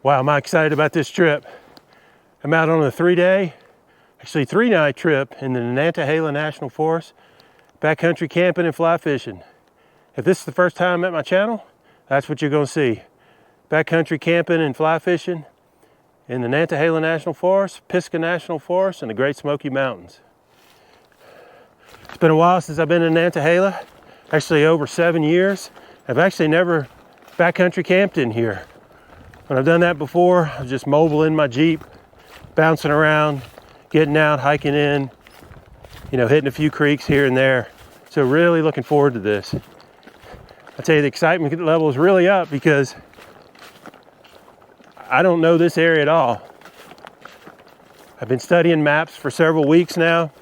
Wow, am I excited about this trip. I'm out on a 3-night trip in the Nantahala National Forest, backcountry camping and fly fishing. If this is the first time at my channel, that's what you're gonna see. Backcountry camping and fly fishing in the Nantahala National Forest, Pisgah National Forest, and the Great Smoky Mountains. It's been a while since I've been in Nantahala, actually over 7 years. I've actually never backcountry camped in here. When I've done that before, I was just mobile in my Jeep, bouncing around, getting out, hiking in, hitting a few creeks here and there. So really looking forward to this. I tell you, the excitement level is really up because I don't know this area at all. I've been studying maps for several weeks now.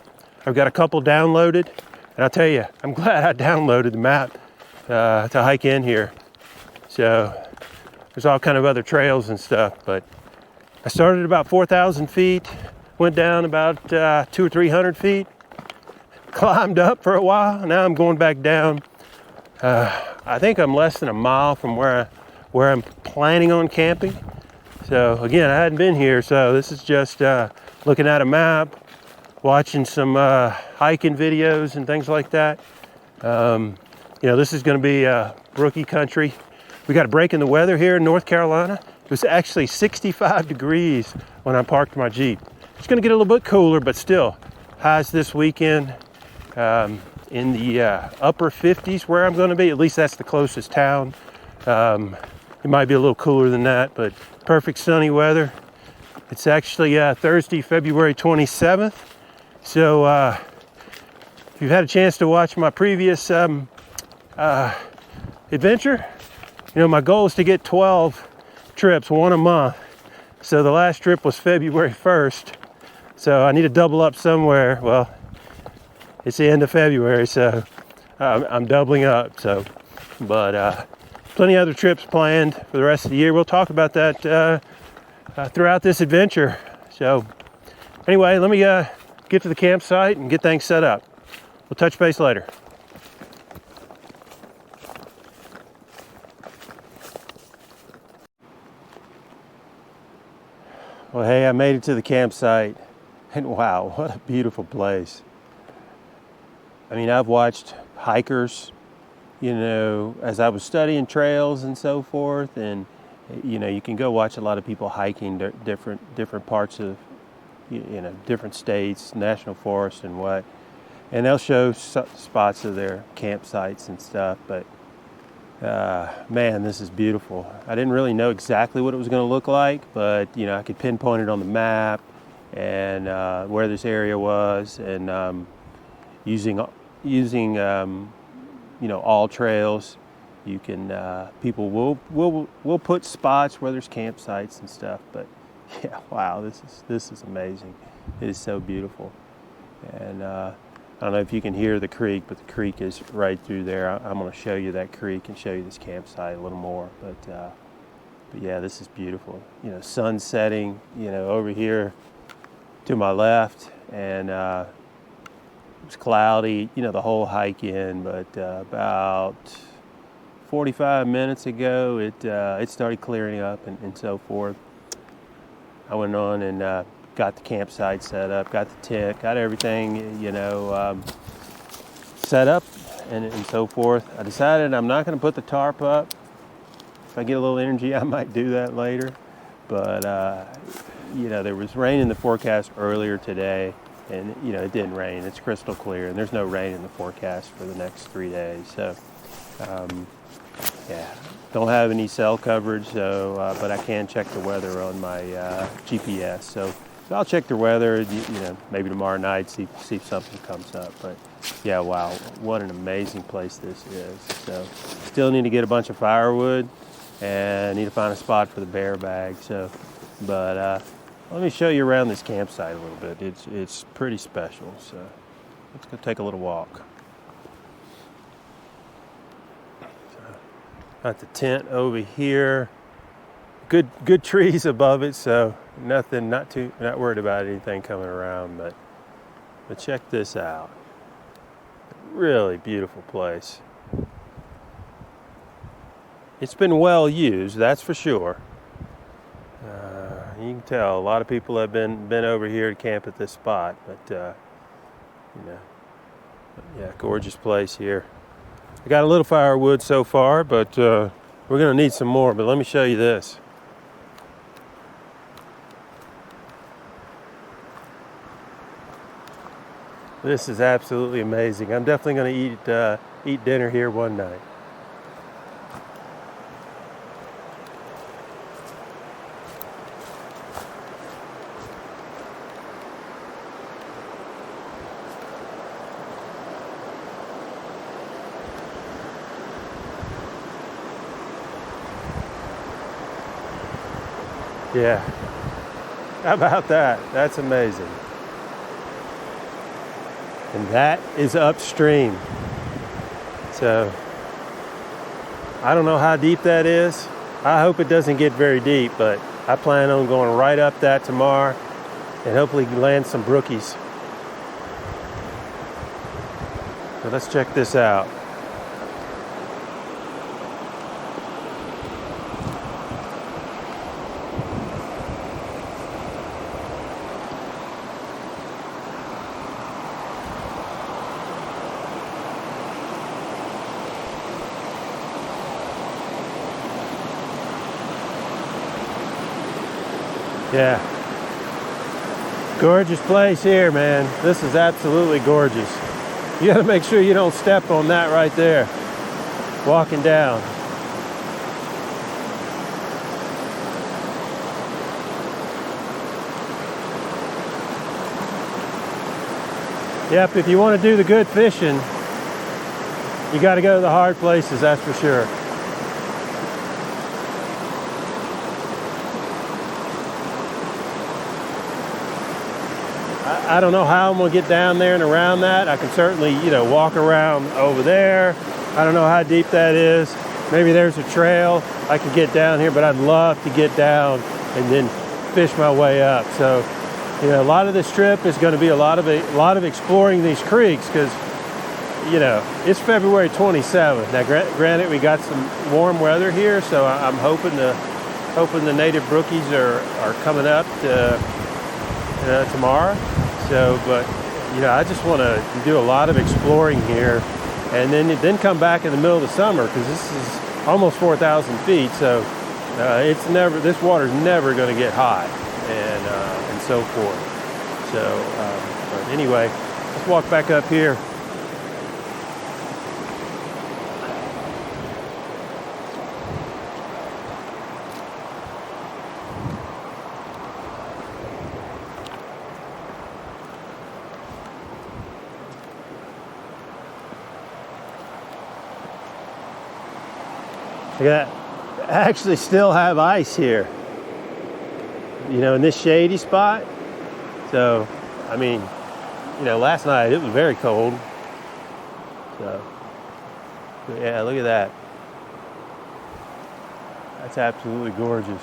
I've got a couple downloaded, and I'll tell you, I'm glad I downloaded the map to hike in here. So there's all kind of other trails and stuff, but I started about 4,000 feet, went down about 200 or 300 feet, climbed up for a while. Now I'm going back down. I think I'm less than a mile from where I'm planning on camping. So again, I hadn't been here, so this is just looking at a map, watching some hiking videos and things like that. This is going to be brooky country. We got a break in the weather here in North Carolina. It was actually 65 degrees when I parked my Jeep. It's going to get a little bit cooler, but still highs this weekend in the upper 50s where I'm going to be. At least that's the closest town. It might be a little cooler than that, but perfect sunny weather. It's actually Thursday, February 27th. So if you've had a chance to watch my previous adventure, my goal is to get 12 trips, one a month. So the last trip was February 1st. So I need to double up somewhere. Well, it's the end of February, so I'm doubling up. But plenty of other trips planned for the rest of the year. We'll talk about that throughout this adventure. So anyway, let me get to the campsite and get things set up. We'll touch base later. Well, hey, I made it to the campsite, and wow, what a beautiful place. I mean, I've watched hikers, as I was studying trails and so forth, and, you can go watch a lot of people hiking different parts of, different states, national forests and what, and they'll show spots of their campsites and stuff, but man, this is beautiful. I didn't really know exactly what it was going to look like, but I could pinpoint it on the map and where this area was, and using all trails. You can people will put spots where there's campsites and stuff. But yeah, wow, this is amazing. It is so beautiful, and I don't know if you can hear the creek, but the creek is right through there. I'm going to show you that creek and show you this campsite a little more. But yeah, this is beautiful. Sun setting, over here to my left, and it was cloudy, the whole hike in. But about 45 minutes ago, it started clearing up and so forth. I went on and got the campsite set up, got the tent, got everything, set up and so forth. I decided I'm not going to put the tarp up. If I get a little energy, I might do that later. But, there was rain in the forecast earlier today, and, it didn't rain. It's crystal clear, and there's no rain in the forecast for the next 3 days. So, yeah, don't have any cell coverage, so but I can check the weather on my GPS. So I'll check the weather, maybe tomorrow night, see if something comes up. But yeah, wow, what an amazing place this is. So still need to get a bunch of firewood and need to find a spot for the bear bag. So, but let me show you around this campsite a little bit. It's pretty special. So let's go take a little walk. Got the tent over here. Good trees above it, so not worried about anything coming around. But check this out. Really beautiful place. It's been well used, that's for sure. You can tell a lot of people have been over here to camp at this spot, but yeah, gorgeous place here. I got a little firewood so far, but we're gonna need some more. But let me show you this. This is absolutely amazing. I'm definitely gonna eat dinner here one night. Yeah, how about that? That's amazing. And that is upstream. So I don't know how deep that is. I hope it doesn't get very deep, but I plan on going right up that tomorrow and hopefully land some brookies. So let's check this out. Yeah, gorgeous place here, man. This is absolutely gorgeous. You gotta make sure you don't step on that right there, walking down. Yep, if you want to do the good fishing, you got to go to the hard places, that's for sure. I don't know how I'm gonna get down there and around that. I can certainly, walk around over there. I don't know how deep that is. Maybe there's a trail I could get down here, but I'd love to get down and then fish my way up. So, a lot of this trip is going to be a lot of exploring these creeks because, it's February 27th. Now, granted, we got some warm weather here, so I'm hoping the native brookies are coming up tomorrow. So, but I just want to do a lot of exploring here, and then come back in the middle of the summer because this is almost 4,000 feet. So this water's never going to get hot, and so forth. So, but anyway, let's walk back up here. I actually still have ice here, in this shady spot. So, last night it was very cold. So, yeah, look at that. That's absolutely gorgeous.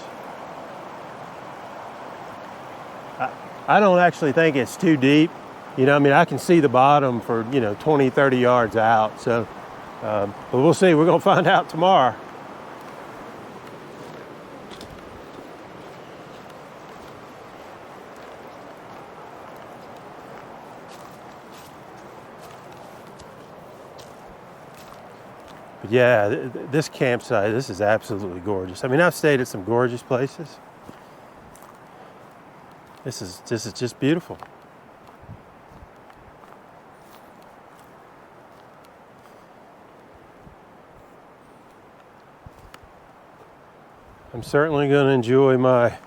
I don't actually think it's too deep. I can see the bottom for, 20, 30 yards out. So, but we'll see. We're going to find out tomorrow. But yeah, this campsite, this is absolutely gorgeous. I've stayed at some gorgeous places. This is just beautiful. I'm certainly going to enjoy my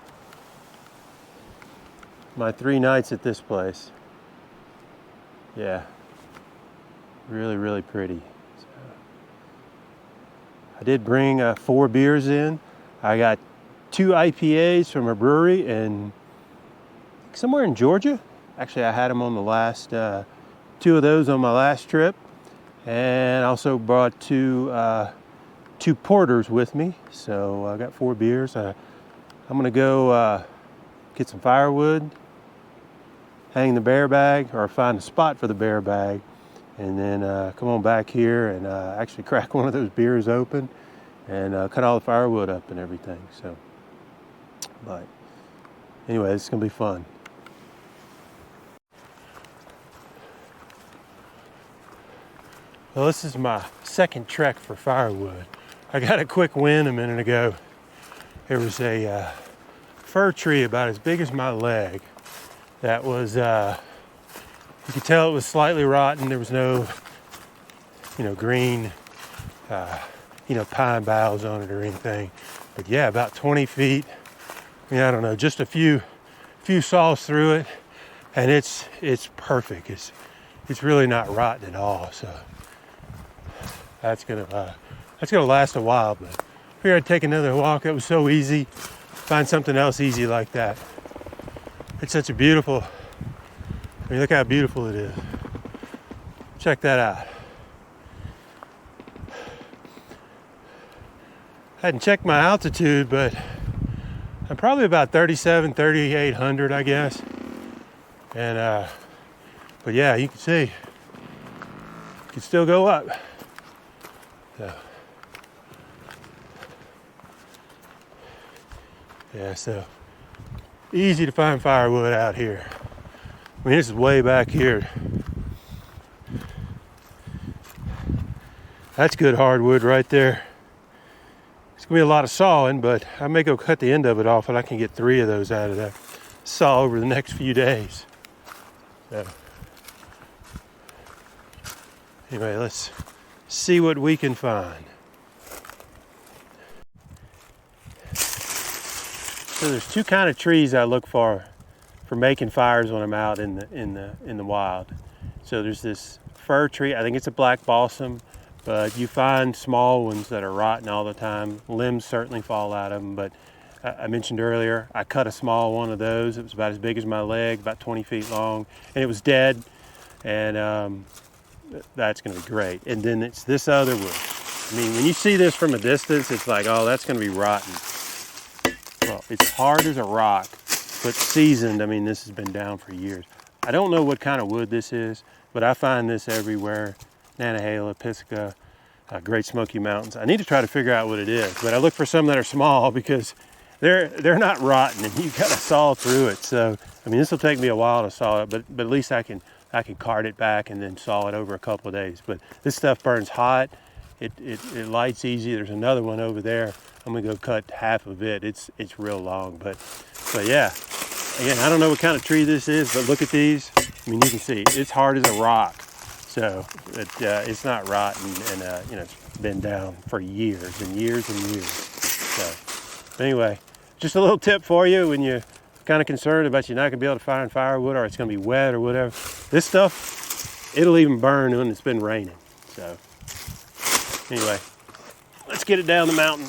3 nights at this place. Yeah, really, really pretty. So, I did bring 4 beers in. I got 2 IPAs from a brewery in somewhere in Georgia. Actually, I had them on the last 2 of those on my last trip, and I also brought 2 porters with me. So I got 4 beers. I'm gonna go get some firewood, hang the bear bag, or find a spot for the bear bag, and then come on back here and actually crack one of those beers open and cut all the firewood up and everything. So But anyway, it's gonna be fun. Well, this is my second trek for firewood. I got a quick win a minute ago. There was a fir tree about as big as my leg that was, you could tell it was slightly rotten. There was no, green, pine boughs on it or anything. But yeah, about 20 feet. I mean, I don't know, just a few saws through it, and it's perfect. It's really not rotten at all. So that's gonna last a while. But figured I'd take another walk. It was so easy. Find something else easy like that. It's such a beautiful. I mean, look how beautiful it is. Check that out. I hadn't checked my altitude, but I'm probably about 3,800, I guess. And but yeah, you can see, you can still go up. So yeah, so easy to find firewood out here. I mean, this is way back here. That's good hardwood right there. It's gonna be a lot of sawing, but I may go cut the end of it off and I can get 3 of those out of that saw over the next few days. So anyway, let's see what we can find. So there's 2 kind of trees I look for making fires when I'm out in the wild. So there's this fir tree. I think it's a black balsam, but you find small ones that are rotten all the time. Limbs certainly fall out of them, but I mentioned earlier, I cut a small one of those. It was about as big as my leg, about 20 feet long, and it was dead, and that's gonna be great. And then it's this other one. I mean, when you see this from a distance, it's like, oh, that's gonna be rotten. Well, it's hard as a rock, but seasoned. I mean, this has been down for years. I don't know what kind of wood this is, but I find this everywhere. Nantahala, Pisgah, Great Smoky Mountains. I need to try to figure out what it is, but I look for some that are small because they're not rotten and you gotta saw through it. So, I mean, this will take me a while to saw it, but at least I can cart it back and then saw it over a couple of days. But this stuff burns hot. It lights easy. There's another one over there. I'm gonna go cut half of it. It's real long, but yeah. Again, I don't know what kind of tree this is, but look at these. I mean, you can see it's hard as a rock. So it's not rotten, and it's been down for years and years and years. So anyway, just a little tip for you when you're kind of concerned about you're not gonna be able to find firewood or it's gonna be wet or whatever. This stuff, it'll even burn when it's been raining. So anyway, let's get it down the mountain.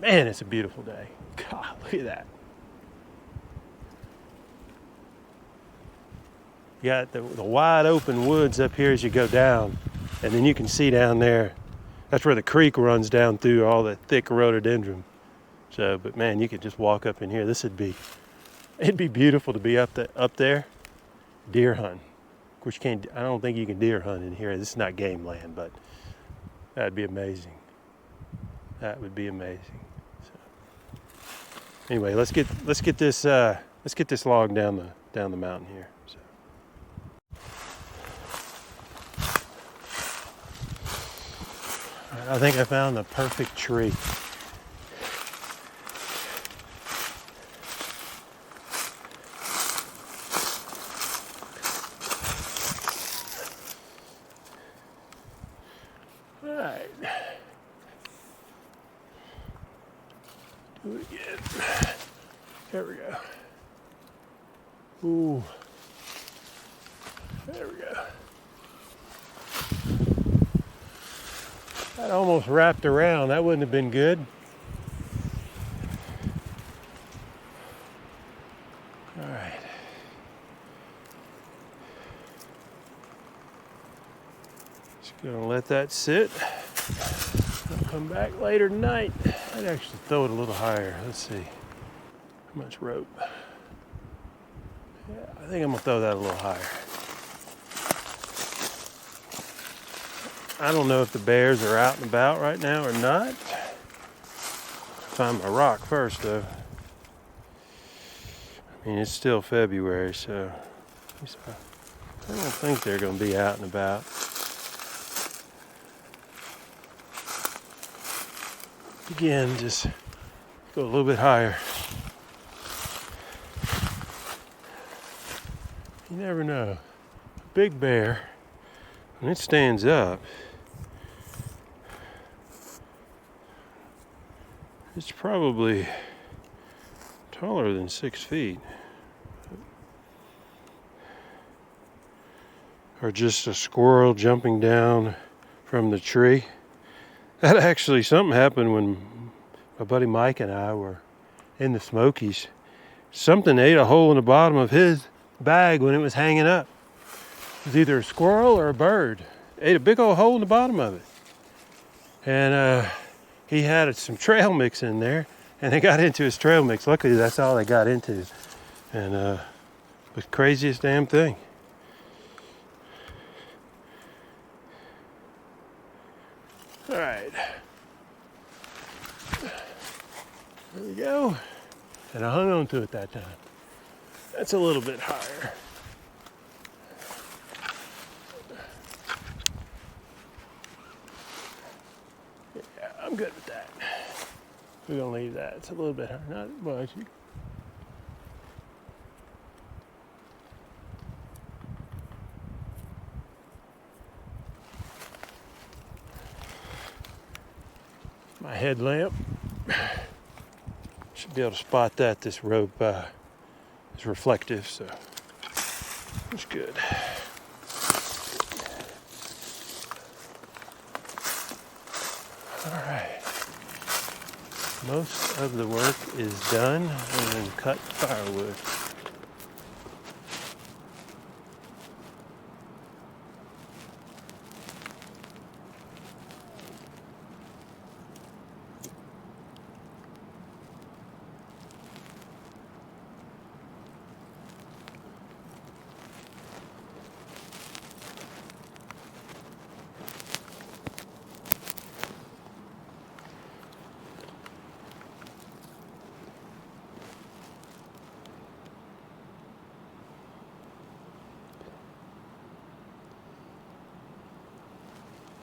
Man, it's a beautiful day. God, look at that. You got the wide open woods up here as you go down, and then you can see down there. That's where the creek runs down through all the thick rhododendron. So, but man, you could just walk up in here. It'd be beautiful to be up there. Deer hunt. Of course, I don't think you can deer hunt in here. This is not game land, but that'd be amazing. That would be amazing. So, anyway, let's get this log down the mountain here. So. I think I found the perfect tree. All right. Do it again. There we go. Ooh. There we go. That almost wrapped around. That wouldn't have been good. All right. Just gonna let that sit. I'll come back later tonight. I'd actually throw it a little higher. Let's see. How much rope? Yeah, I think I'm gonna throw that a little higher. I don't know if the bears are out and about right now or not. Find my rock first though. I mean, it's still February, so I don't think they're going to be out and about. Again, just go a little bit higher. You never know. A big bear, when it stands up, it's probably taller than 6 feet. Or just a squirrel jumping down from the tree. That actually, something happened when my buddy Mike and I were in the Smokies. Something ate a hole in the bottom of his bag when it was hanging up. It was either a squirrel or a bird. Ate a big old hole in the bottom of it. And he had some trail mix in there, and they got into his trail mix. Luckily, that's all they got into. And it was the craziest damn thing. All right, there we go. And I hung on to it that time. That's a little bit higher. Yeah, I'm good with that. We're gonna leave that. It's a little bit higher, not much. My headlamp. Should be able to spot that. This rope is reflective, so it's good. All right. Most of the work is done, and then cut firewood.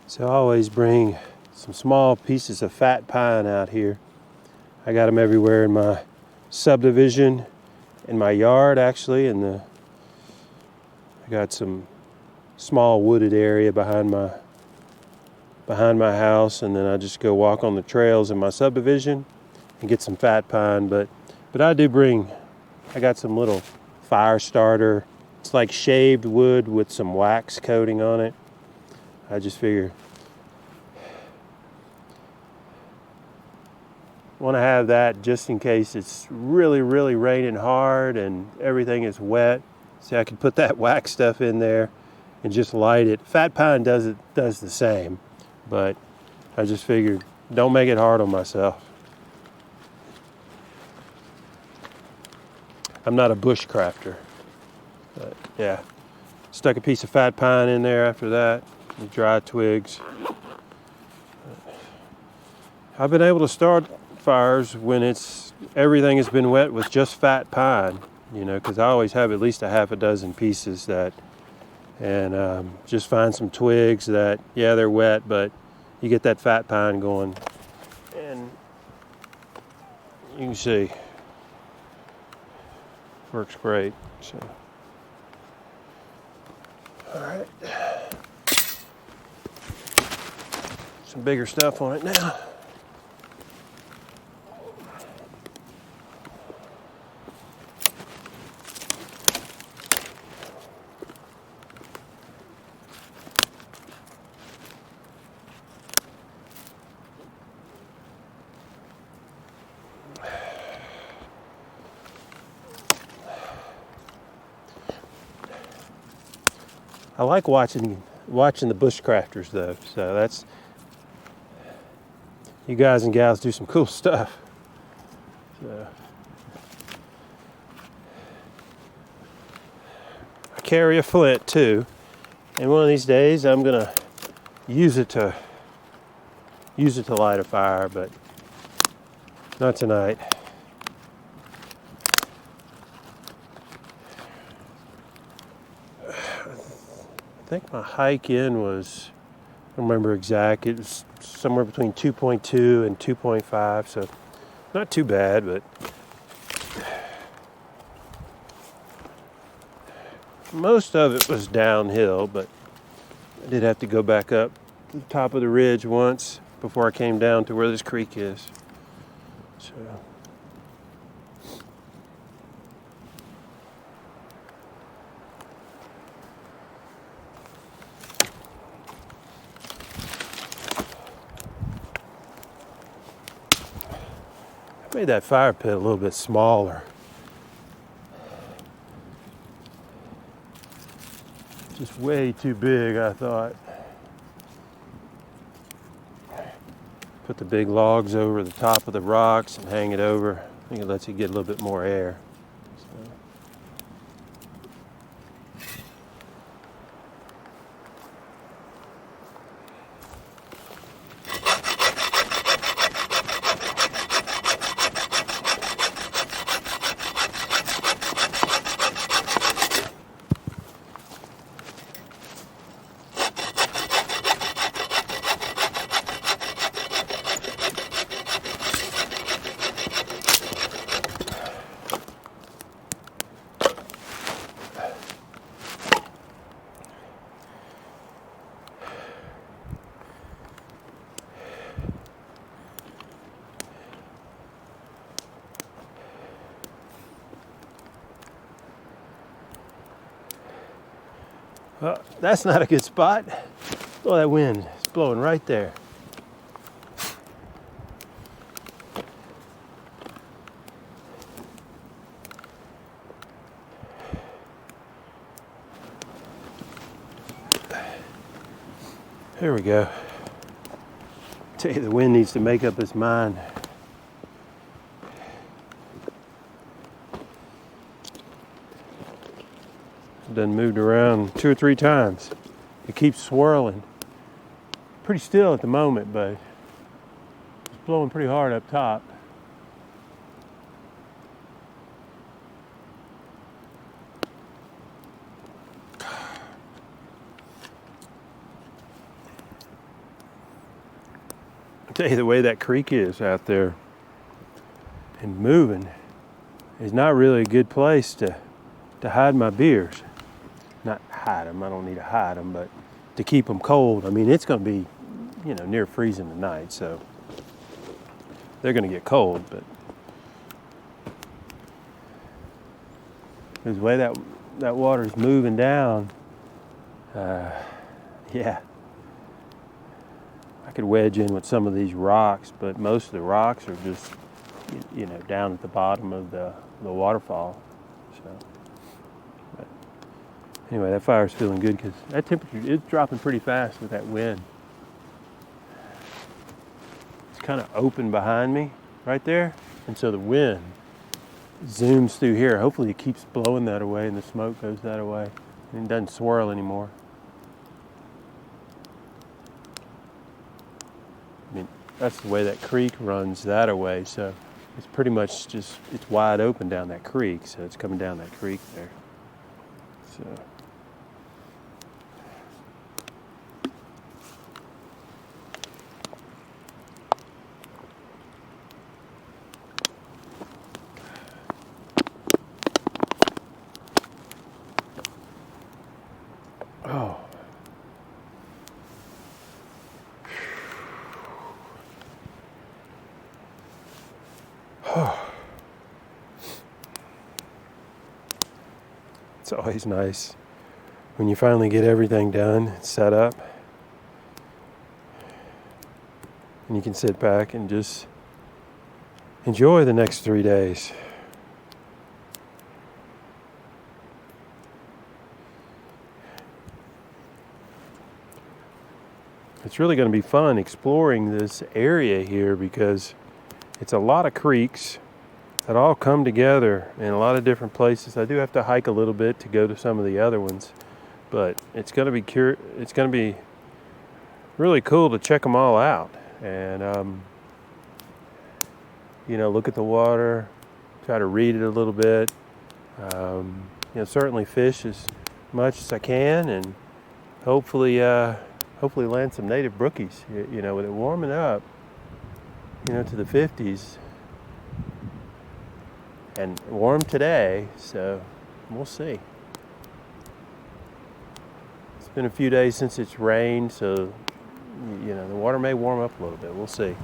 So I always bring some small pieces of fat pine out here. I got them everywhere in my subdivision, in my yard actually, and I got some small wooded area behind my house, and then I just go walk on the trails in my subdivision and get some fat pine. But I do bring, I got some little fire starter. It's like shaved wood with some wax coating on it. I just figure want to have that just in case it's really, really raining hard and everything is wet. See, I could put that wax stuff in there and just light it. Fat pine does the same, but I just figured don't make it hard on myself. I'm not a bushcrafter, but yeah. Stuck a piece of fat pine in there after that, the dry twigs. I've been able to start fires when everything has been wet with just fat pine, because I always have at least a half a dozen pieces and just find some twigs that, yeah, they're wet, but you get that fat pine going, and you can see, works great. So, all right, some bigger stuff on it now. I like watching the bushcrafters though, so that's, you guys and gals do some cool stuff. So, I carry a flint too, and one of these days I'm gonna use it to light a fire, but not tonight. I think my hike in was, I don't remember exact, it was somewhere between 2.2 and 2.5, so not too bad, but most of it was downhill, but I did have to go back up to the top of the ridge once before I came down to where this creek is. So I made that fire pit a little bit smaller. Just way too big, I thought. Put the big logs over the top of the rocks and hang it over. I think it lets you get a little bit more air. Well, that's not a good spot. Oh, that wind is blowing right there. There we go. Tell you, the wind needs to make up its mind. Done moved around 2 or 3 times. It keeps swirling. Pretty still at the moment, but it's blowing pretty hard up top. I tell you, the way that creek is out there and moving is not really a good place to hide my beers. Not hide them, I don't need to hide them, but to keep them cold. I mean, it's going to be, near freezing tonight, so they're going to get cold, but the way that water's moving down, yeah, I could wedge in with some of these rocks, but most of the rocks are just, down at the bottom of the waterfall, so. Anyway, that fire's feeling good because that temperature is dropping pretty fast with that wind. It's kind of open behind me right there, and so the wind zooms through here. Hopefully it keeps blowing that away and the smoke goes that away and it doesn't swirl anymore. I mean, that's the way that creek runs that away, so it's pretty much just, it's wide open down that creek, so it's coming down that creek there. So. Oh. It's always nice when you finally get everything done, set up, and you can sit back and just enjoy the next 3 days. It's really going to be fun exploring this area here because it's a lot of creeks that all come together in a lot of different places. I do have to hike a little bit to go to some of the other ones, but it's going to be really cool to check them all out and you know, look at the water, try to read it a little bit. You know, certainly fish as much as I can, and hopefully land some native brookies. You know, with it warming up, you know, to the 50s, and warm today, so we'll see. It's been a few days since it's rained, so you know, the water may warm up a little bit. We'll see.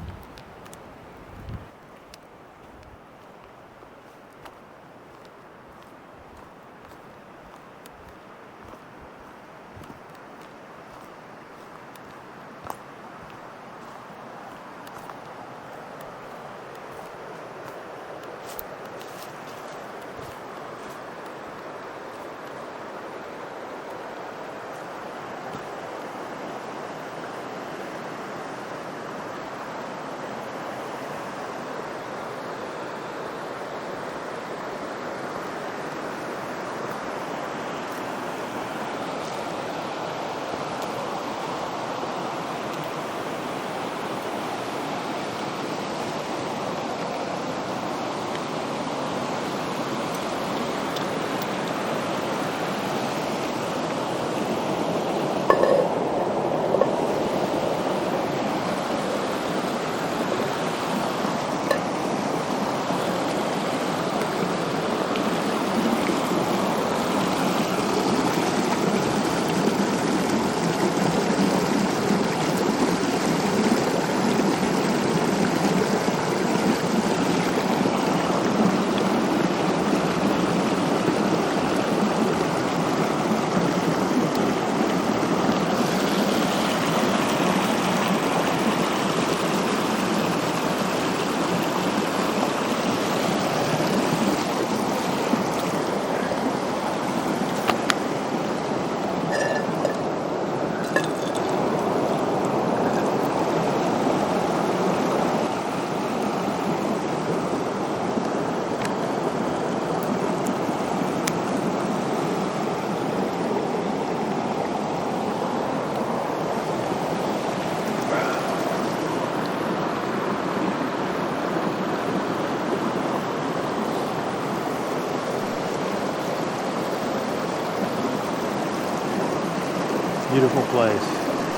Beautiful place.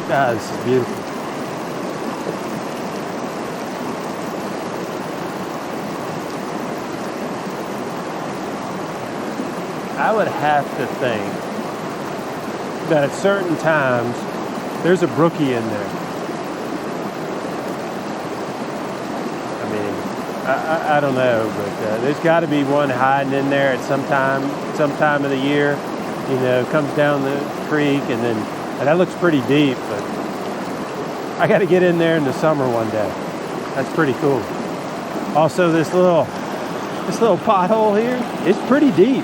God, this is beautiful. I would have to think that at certain times there's a brookie in there. I mean, I don't know, but there's got to be one hiding in there at some time of the year. You know, comes down the creek and that looks pretty deep, but I got to get in there in the summer one day. That's pretty cool. Also, this little pothole here, it's pretty deep.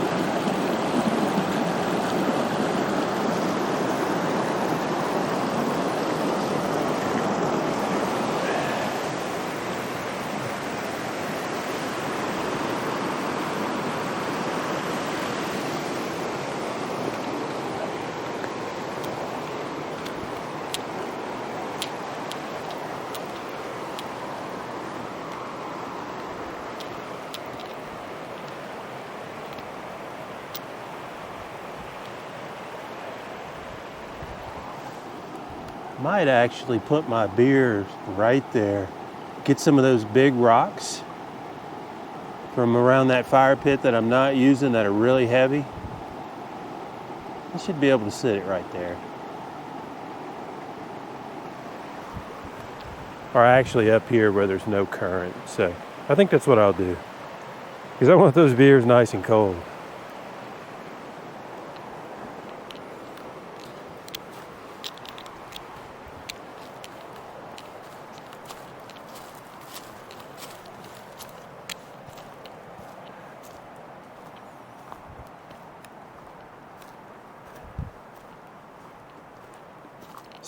Might actually put my beer right there. Get some of those big rocks from around that fire pit that I'm not using that are really heavy. I should be able to sit it right there. Or actually up here where there's no current. So I think that's what I'll do. Because I want those beers nice and cold.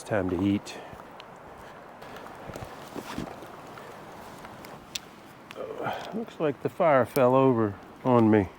Time to eat. Looks like the fire fell over on me.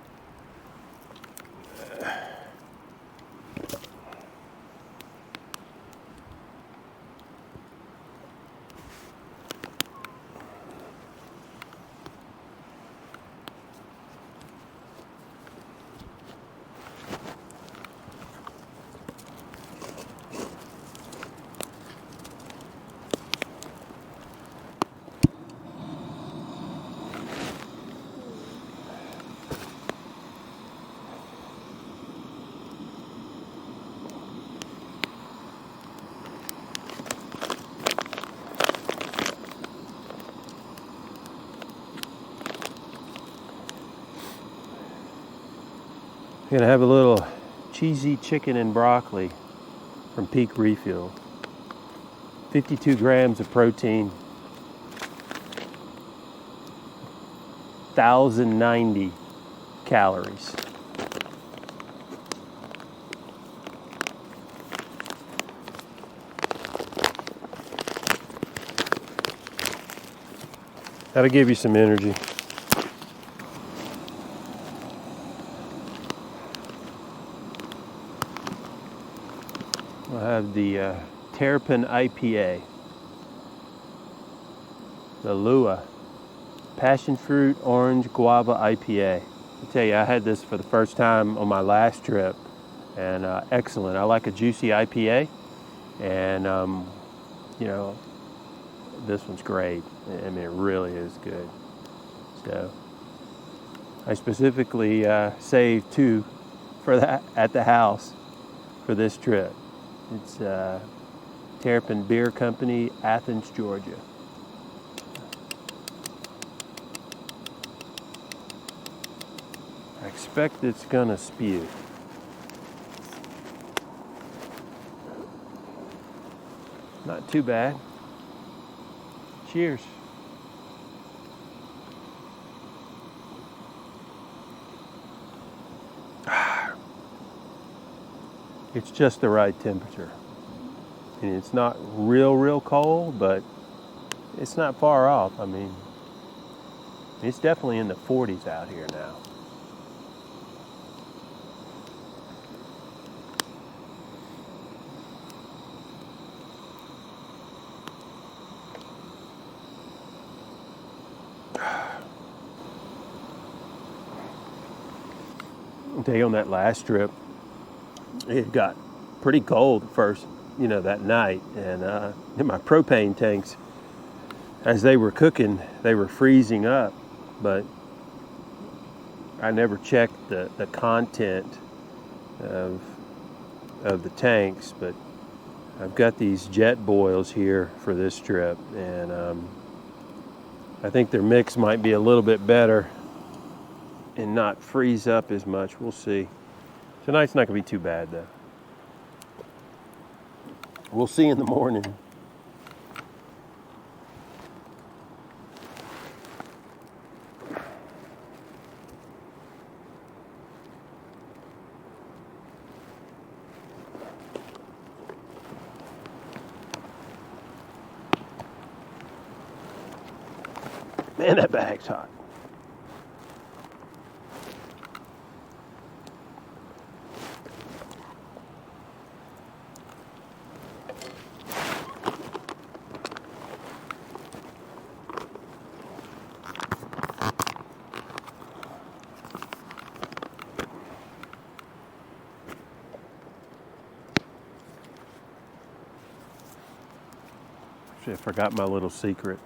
Gonna have a little cheesy chicken and broccoli from Peak Refuel. 52 grams of protein, 1,090 calories. That'll give you some energy. We'll have the Terrapin IPA, the Lua Passion Fruit Orange Guava IPA. I tell you, I had this for the first time on my last trip, and excellent. I like a juicy IPA, and you know, this one's great. I mean, it really is good. So I specifically saved 2 for that at the house for this trip. It's Terrapin Beer Company, Athens, Georgia. I expect it's gonna spew. Not too bad. Cheers. It's just the right temperature. And it's not real cold, but it's not far off. I mean, it's definitely in the 40s out here now. I'll tell you, on that last trip, it got pretty cold first, that night, and in my propane tanks, as they were cooking, they were freezing up, but I never checked the content of the tanks. But I've got these jet boils here for this trip, and I think their mix might be a little bit better and not freeze up as much. We'll see. Tonight's not going to be too bad, though. We'll see in the morning. Man, that bag's hot. Actually, I forgot my little secret.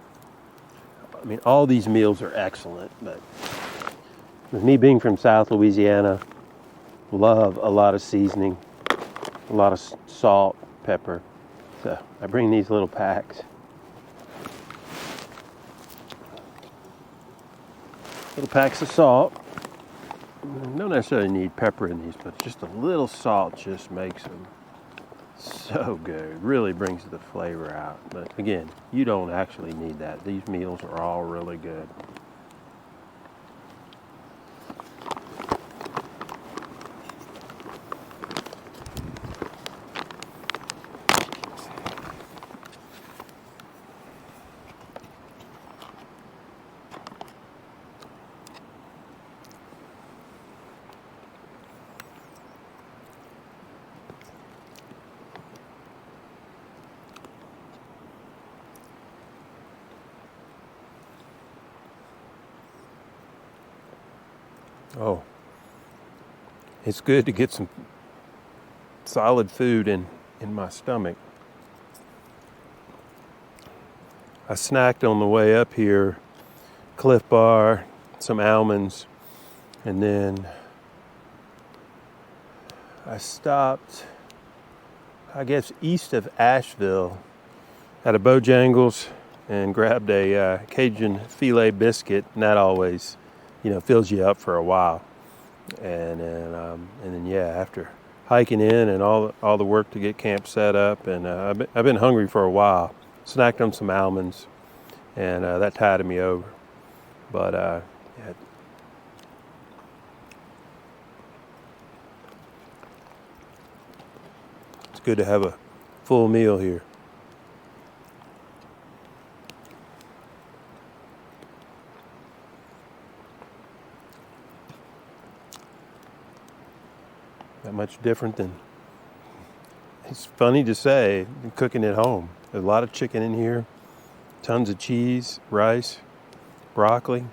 I mean, all these meals are excellent, but with me being from South Louisiana, love a lot of seasoning, a lot of salt, pepper. So I bring these little packs. Little packs of salt. You don't necessarily need pepper in these, but just a little salt just makes them so good. Really brings the flavor out. But again, you don't actually need that. These meals are all really good. Oh, it's good to get some solid food in my stomach. I snacked on the way up here, Cliff Bar, some almonds, and then I stopped, I guess, east of Asheville at a Bojangles and grabbed a Cajun filet biscuit, and that always fills you up for a while. And then yeah, after hiking in and all the work to get camp set up, and I've been hungry for a while. Snacked on some almonds, and that tided me over. But yeah, it's good to have a full meal here. Not much different than, it's funny to say, cooking at home. There's a lot of chicken in here, tons of cheese, rice, broccoli.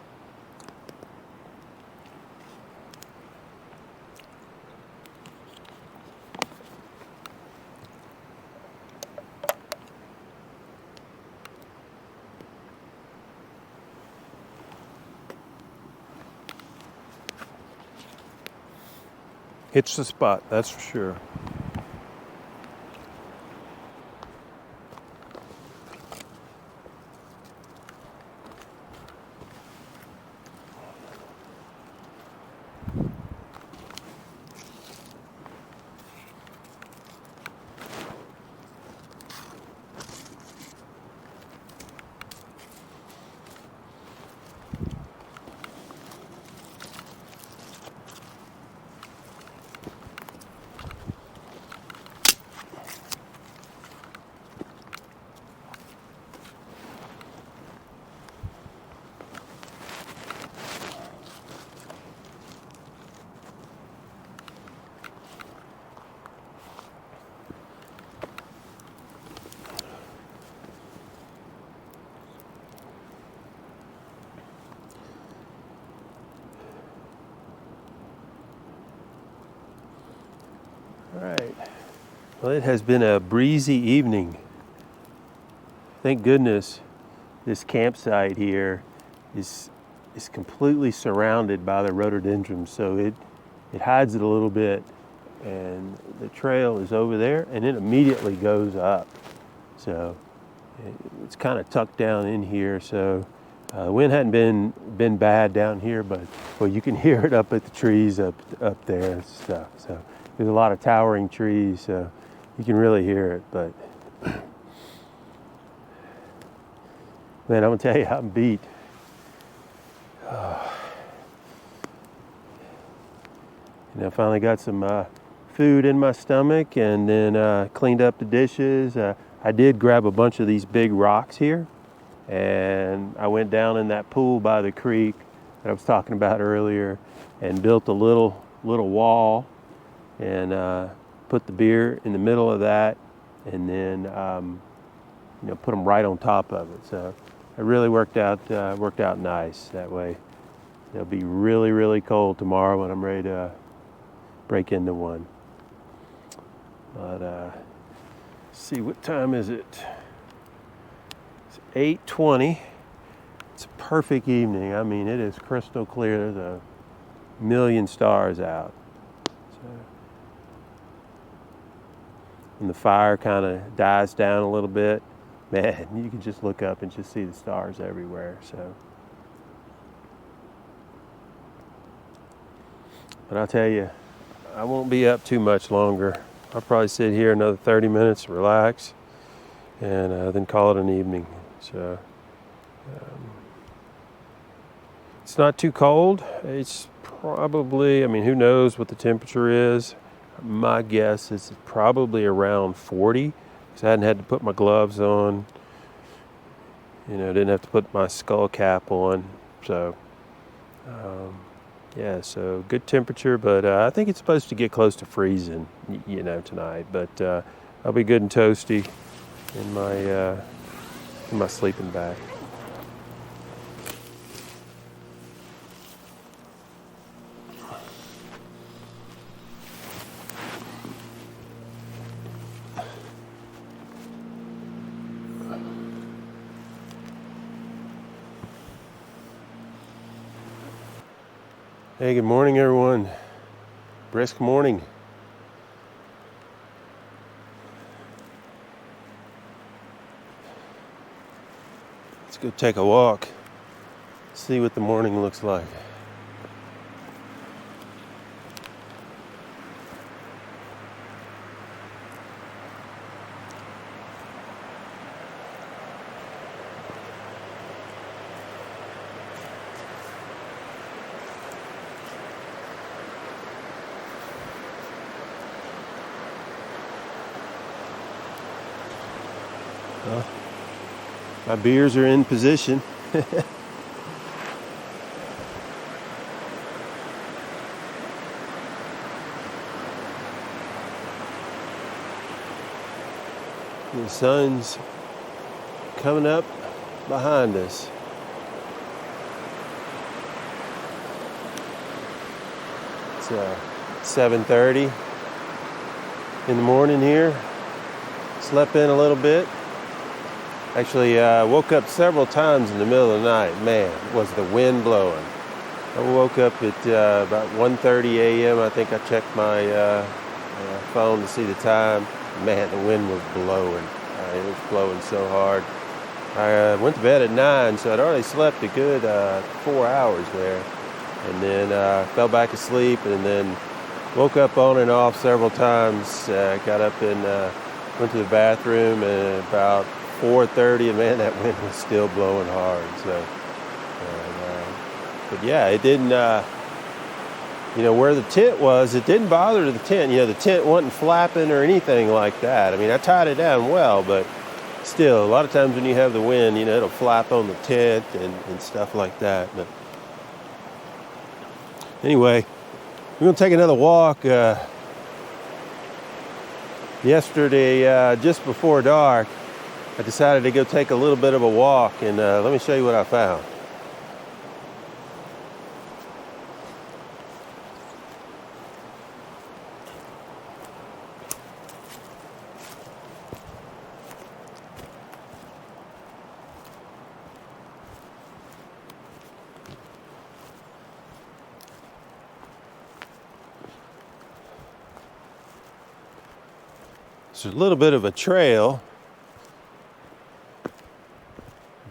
Hits the spot, that's for sure. All right. Well, it has been a breezy evening. Thank goodness this campsite here is completely surrounded by the rhododendron, so it hides it a little bit, and the trail is over there, and it immediately goes up. So it's kind of tucked down in here, so the wind hadn't been bad down here, but well, you can hear it up at the trees up there and stuff. So there's a lot of towering trees, so you can really hear it. But man, I'm gonna tell you, I'm beat. I finally got some food in my stomach, and then cleaned up the dishes. I did grab a bunch of these big rocks here, and I went down in that pool by the creek that I was talking about earlier, and built a little wall, and put the beer in the middle of that, and then put them right on top of it. So it really worked out nice. That way it'll be really, really cold tomorrow when I'm ready to break into one. But let's see, what time is it? It's 8:20. It's a perfect evening. I mean, it is crystal clear. There's a million stars out. So when the fire kind of dies down a little bit, man, you can just look up and just see the stars everywhere. So, but I'll tell you, I won't be up too much longer. I'll probably sit here another 30 minutes, relax, and then call it an evening. So it's not too cold. It's probably, I mean, who knows what the temperature is. My guess is probably around 40, because I hadn't had to put my gloves on. Didn't have to put my skull cap on. So yeah, so good temperature, but I think it's supposed to get close to freezing, tonight. But I'll be good and toasty in my sleeping bag. Hey, good morning, everyone. Brisk morning. Let's go take a walk, see what the morning looks like. Well, my beers are in position. The sun's coming up behind us. It's 7:30 in the morning here. Slept in a little bit. Actually, woke up several times in the middle of the night. Man, was the wind blowing. I woke up at about 1:30 a.m. I think I checked my phone to see the time. Man, the wind was blowing. It was blowing so hard. I went to bed at 9, so I'd already slept a good 4 hours there. And then fell back asleep, and then woke up on and off several times. Got up and went to the bathroom, and about 4:30, and man, that wind was still blowing hard. So, but yeah, it didn't. Where the tent was, it didn't bother the tent. The tent wasn't flapping or anything like that. I mean, I tied it down well, but still, a lot of times when you have the wind, it'll flap on the tent and stuff like that. But anyway, we're going to take another walk. Yesterday, just before dark, I decided to go take a little bit of a walk, and let me show you what I found. There's a little bit of a trail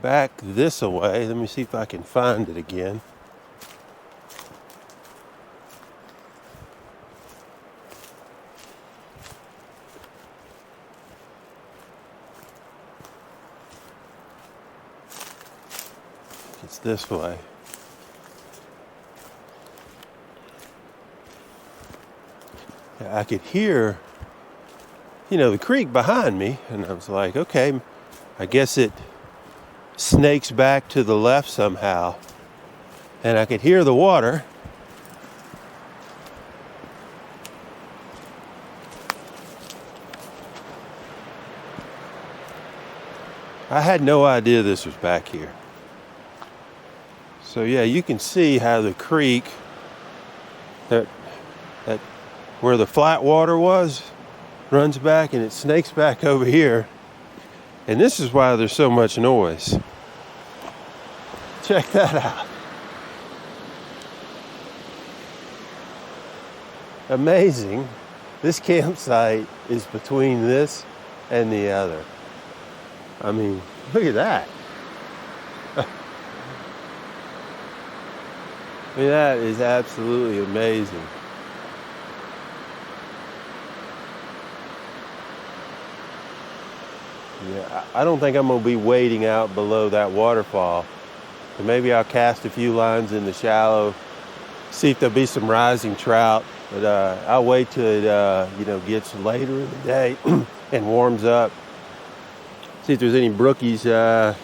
back this way. Let me see if I can find it again. It's this way. I could hear the creek behind me, and I was like, okay, I guess it snakes back to the left somehow. And I could hear the water. I had no idea this was back here. So yeah, you can see how the creek, that where the flat water was, runs back and it snakes back over here. And this is why there's so much noise. Check that out. Amazing. This campsite is between this and the other. I mean, look at that. I mean, that is absolutely amazing. Yeah, I don't think I'm going to be wading out below that waterfall. So maybe I'll cast a few lines in the shallow, see if there'll be some rising trout. But I'll wait till it gets later in the day and warms up. See if there's any brookies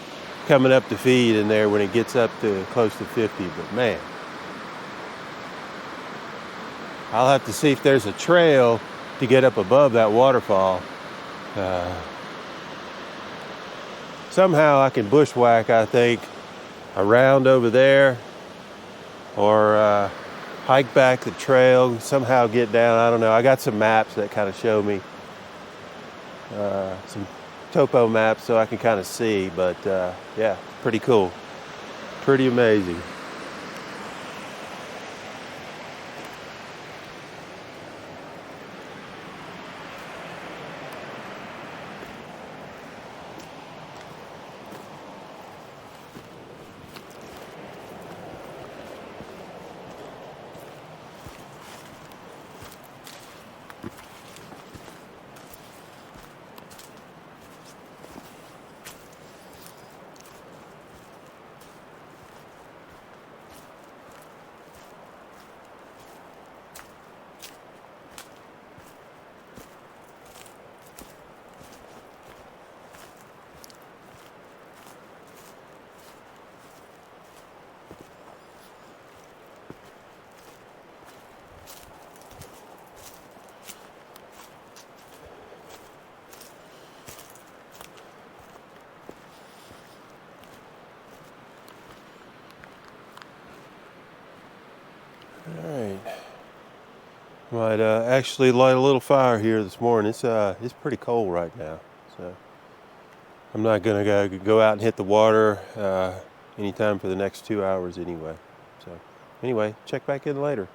coming up to feed in there when it gets up to close to 50. But man, I'll have to see if there's a trail to get up above that waterfall. Somehow I can bushwhack, I think, around over there, or hike back the trail, somehow get down. I don't know. I got some maps that kind of show me, some topo maps, so I can kind of see. But yeah, pretty cool. Pretty amazing. Might actually light a little fire here this morning. It's pretty cold right now, so I'm not gonna go out and hit the water anytime for the next 2 hours anyway. So anyway, check back in later.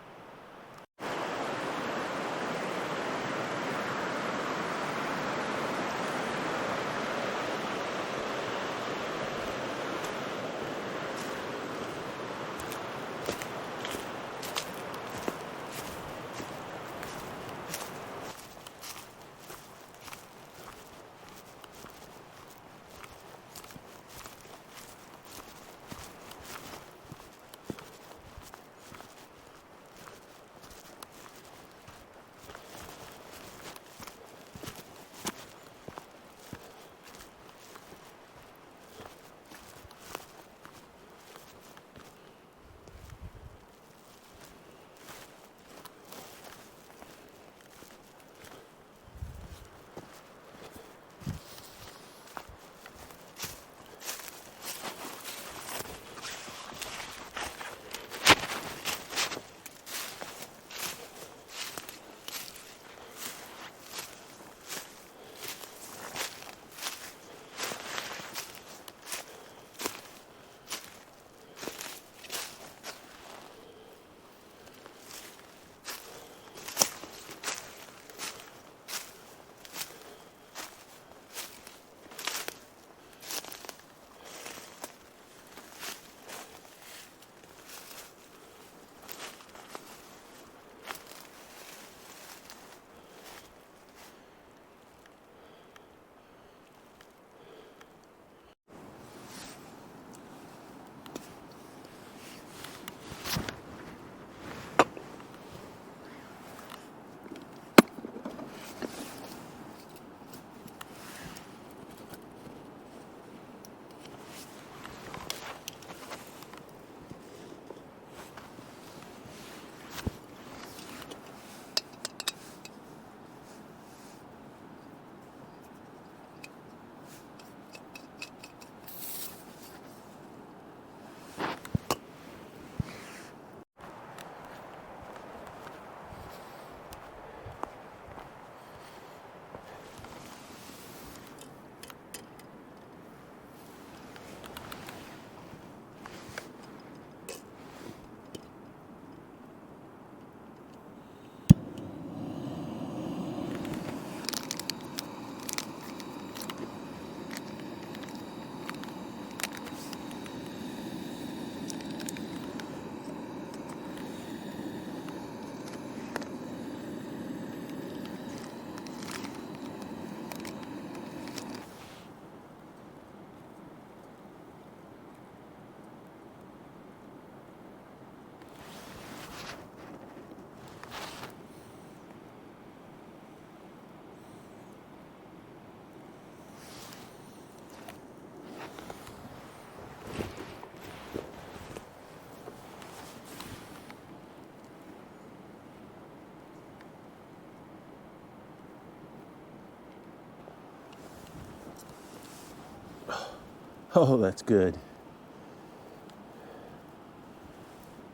Oh, that's good.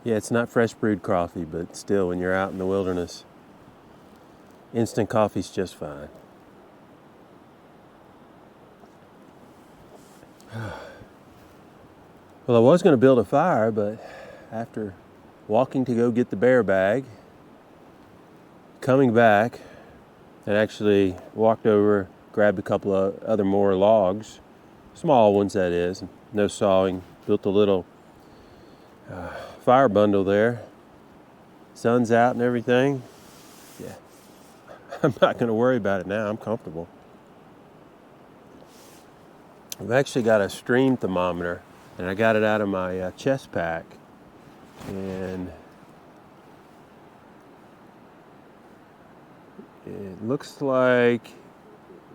Yeah, it's not fresh brewed coffee, but still, when you're out in the wilderness, instant coffee's just fine. Well, I was going to build a fire, but after walking to go get the bear bag, coming back, and actually walked over, grabbed a couple of other more logs, small ones that is, no sawing, built a little fire bundle there. Sun's out and everything. Yeah, I'm not going to worry about it now. I'm comfortable. I've actually got a stream thermometer, and I got it out of my chest pack, and it looks like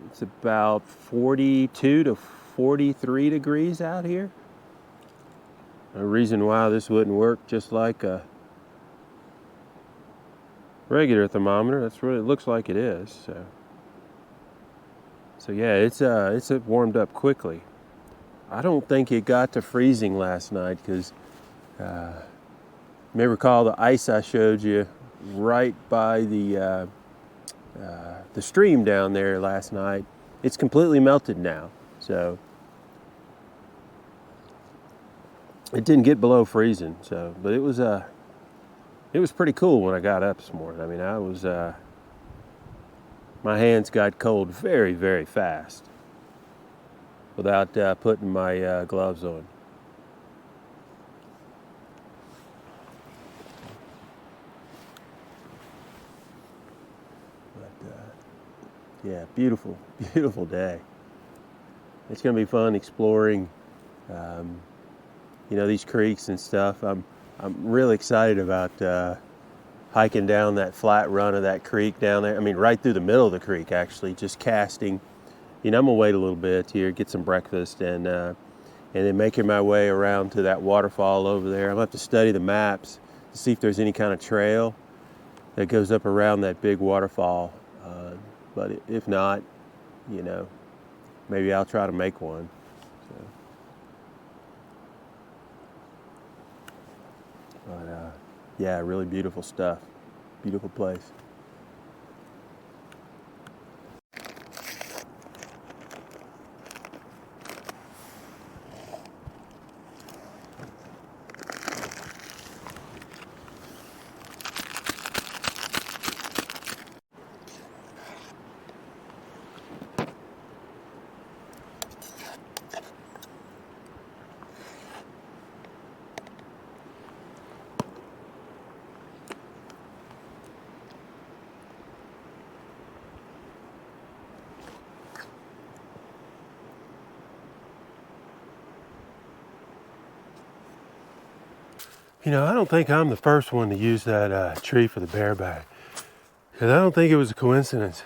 it's about 42 to 43 degrees out here. A reason why this wouldn't work just like a regular thermometer. That's what it looks like it is. So yeah, it's warmed up quickly. I don't think it got to freezing last night because you may recall the ice I showed you right by the stream down there last night. It's completely melted now, so it didn't get below freezing. So, but it was pretty cool when I got up this morning. I mean, my hands got cold very, very fast without putting my gloves on. Yeah, beautiful, beautiful day. It's going to be fun exploring, these creeks and stuff. I'm really excited about hiking down that flat run of that creek down there. I mean, right through the middle of the creek, actually, just casting. I'm going to wait a little bit here, get some breakfast, and then making my way around to that waterfall over there. I'm going to have to study the maps to see if there's any kind of trail that goes up around that big waterfall. But if not, maybe I'll try to make one. So. But yeah, really beautiful stuff. Beautiful place. I don't think I'm the first one to use that tree for the bareback. Because I don't think it was a coincidence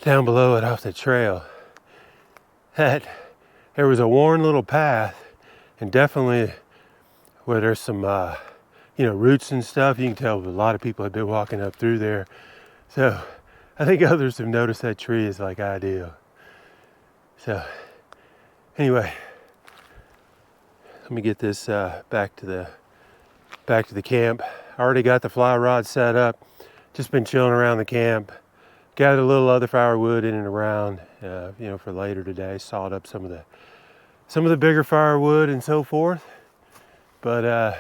down below it off the trail that there was a worn little path, and definitely where there's some, roots and stuff. You can tell a lot of people have been walking up through there. So I think others have noticed that tree is like ideal. So anyway, let me get this back to the camp. I already got the fly rod set up. Just been chilling around the camp. Gathered a little other firewood in and around, for later today. Sawed up some of the bigger firewood and so forth. But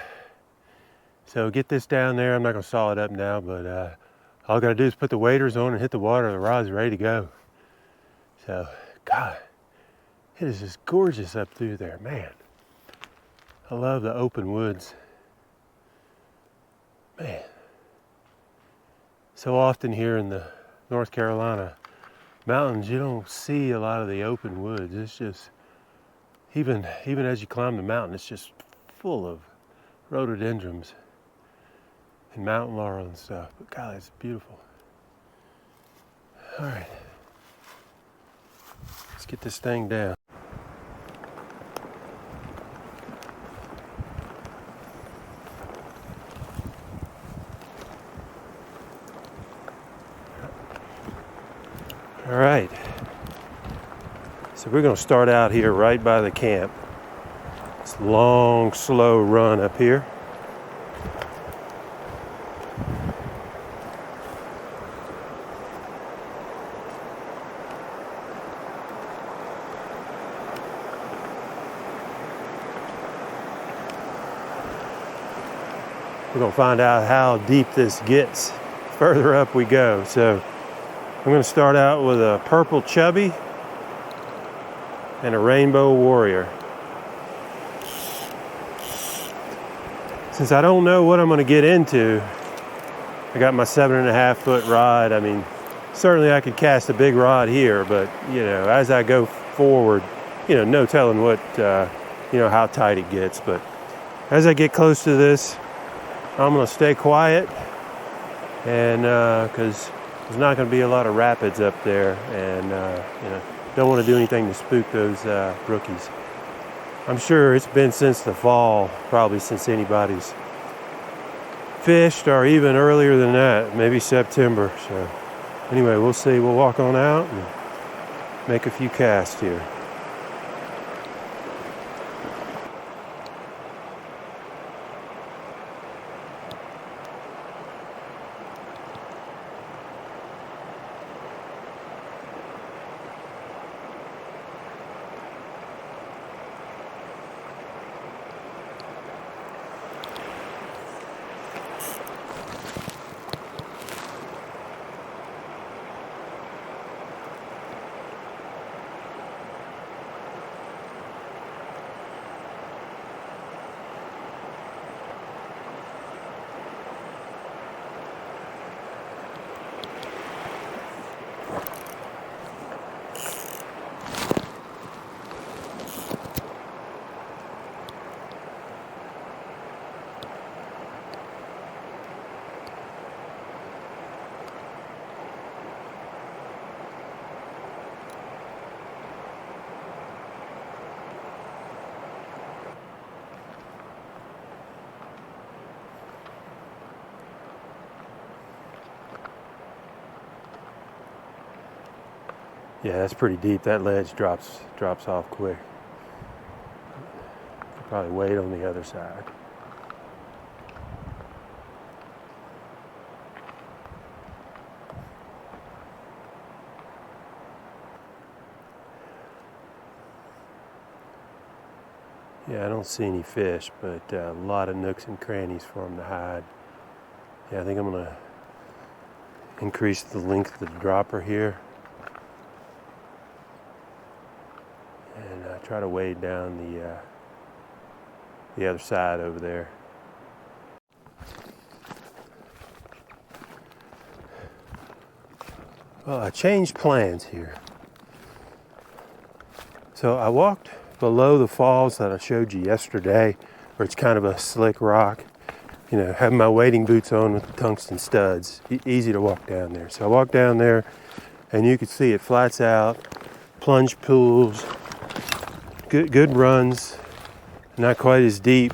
so get this down there. I'm not gonna saw it up now, but all I gotta do is put the waders on and hit the water. The rod's ready to go. So, God, it is just gorgeous up through there, man. I love the open woods. Man. So often here in the North Carolina mountains, you don't see a lot of the open woods. It's just, even as you climb the mountain, it's just full of rhododendrons and mountain laurel and stuff. But God, it's beautiful. All right. Let's get this thing down. All right, so we're going to start out here right by the camp. It's a long, slow run up here. We're going to find out how deep this gets further up we go. So I'm going to start out with a purple chubby and a rainbow warrior. Since I don't know what I'm going to get into, I got my 7.5 foot rod. I mean, certainly I could cast a big rod here, but as I go forward, no telling what, how tight it gets. But as I get close to this, I'm going to stay quiet, and because there's not going to be a lot of rapids up there, and don't want to do anything to spook those brookies. I'm sure it's been since the fall, probably since anybody's fished, or even earlier than that, maybe September. So anyway, we'll see. We'll walk on out and make a few casts here. Yeah, that's pretty deep. That ledge drops off quick. Probably wait on the other side. Yeah, I don't see any fish, but a lot of nooks and crannies for them to hide. Yeah, I think I'm gonna increase the length of the dropper here and try to wade down the other side over there. Well, I changed plans here. So I walked below the falls that I showed you yesterday, where it's kind of a slick rock. You know, having my wading boots on with the tungsten studs, easy to walk down there. So I walked down there, and you can see it flats out, plunge pools, good runs, not quite as deep.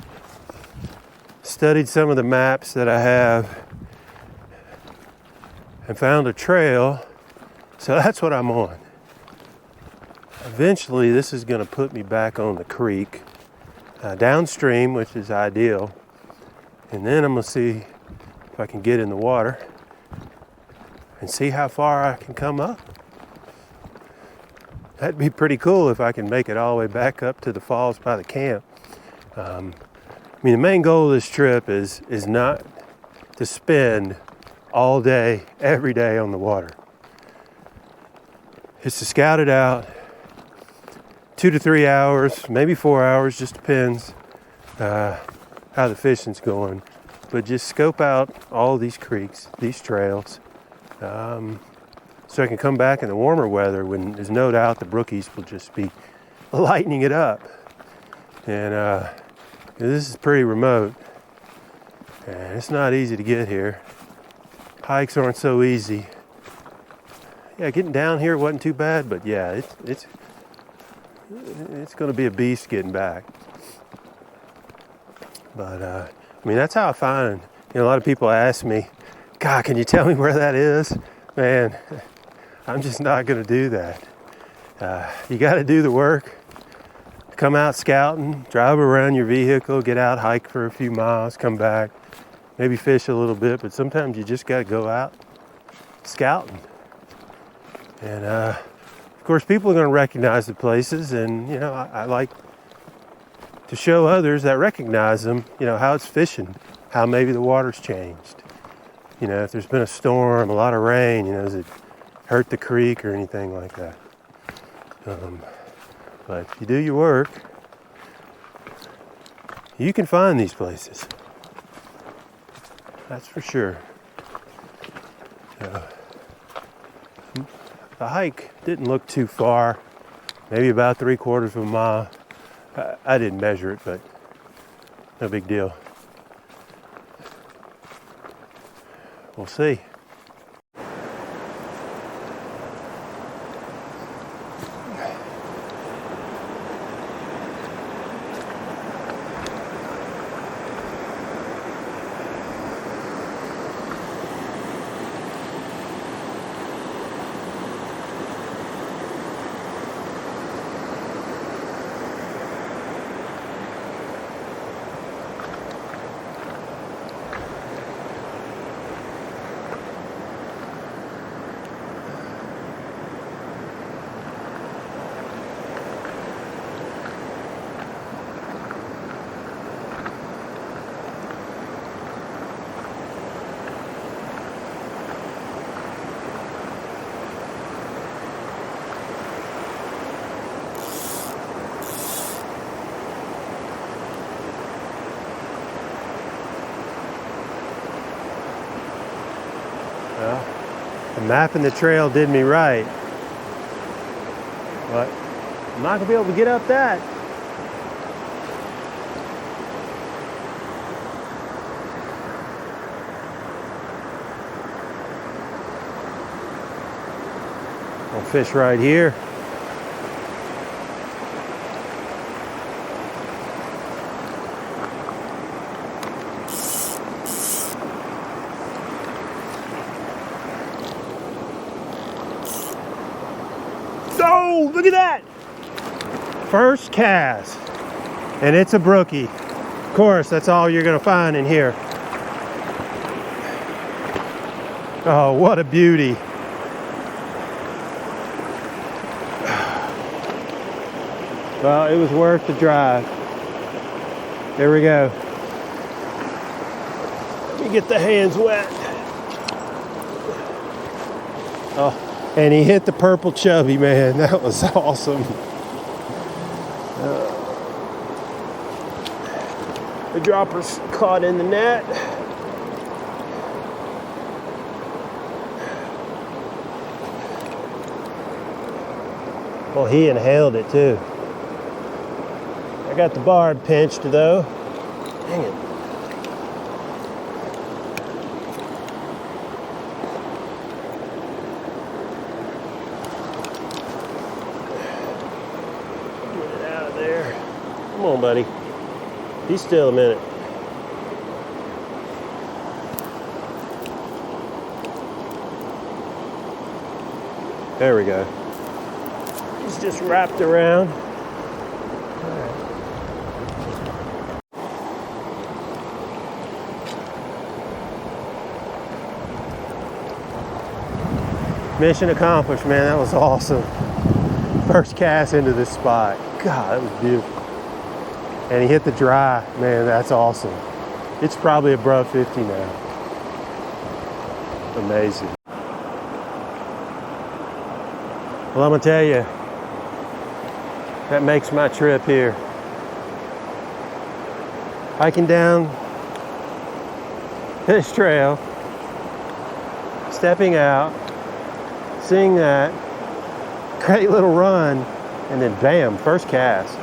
Studied some of the maps that I have and found a trail, so that's what I'm on. Eventually, this is going to put me back on the creek, downstream, which is ideal. And then I'm going to see if I can get in the water and see how far I can come up. That'd be pretty cool if I can make it all the way back up to the falls by the camp. I mean, the main goal of this trip is not to spend all day, every day on the water. It's to scout it out, 2 to 3 hours, maybe 4 hours, just depends how the fishing's going, but just scope out all these creeks, these trails, so I can come back in the warmer weather when there's no doubt the brookies will just be lightening it up. And this is pretty remote, and it's not easy to get here. Hikes aren't so easy. Yeah, getting down here wasn't too bad, but yeah, it's going to be a beast getting back. But, I mean, that's how I find, a lot of people ask me, God, can you tell me where that is? Man, I'm just not going to do that. You got to do the work. Come out scouting, drive around your vehicle, get out, hike for a few miles, come back, maybe fish a little bit, but sometimes you just got to go out scouting. And, of course, people are going to recognize the places, and, I like to show others that recognize them, how it's fishing, how maybe the water's changed. If there's been a storm, a lot of rain, does it hurt the creek or anything like that? But if you do your work, you can find these places. That's for sure. The hike didn't look too far, maybe about 3/4 of a mile. I didn't measure it, but no big deal. We'll see. Well, the mapping the trail did me right, but I'm not gonna be able to get up that. I'll fish right here. Look at that! First cast. And it's a brookie. Of course, that's all you're gonna find in here. Oh, what a beauty. Well, it was worth the drive. There we go. Let me get the hands wet. Oh, and he hit the purple chubby, man. That was awesome. The dropper's caught in the net. Well, he inhaled it too. I got the barb pinched though. Dang it. Get it out of there. Come on, buddy. Be still a minute. There we go. He's just wrapped around. Mission accomplished, man. That was awesome. First cast into this spot. God, that was beautiful. And he hit the dry. Man, that's awesome. It's probably above 50 now. Amazing. Well, I'm gonna tell you, that makes my trip here. Hiking down this trail, stepping out, seeing that great little run, and then bam, first cast.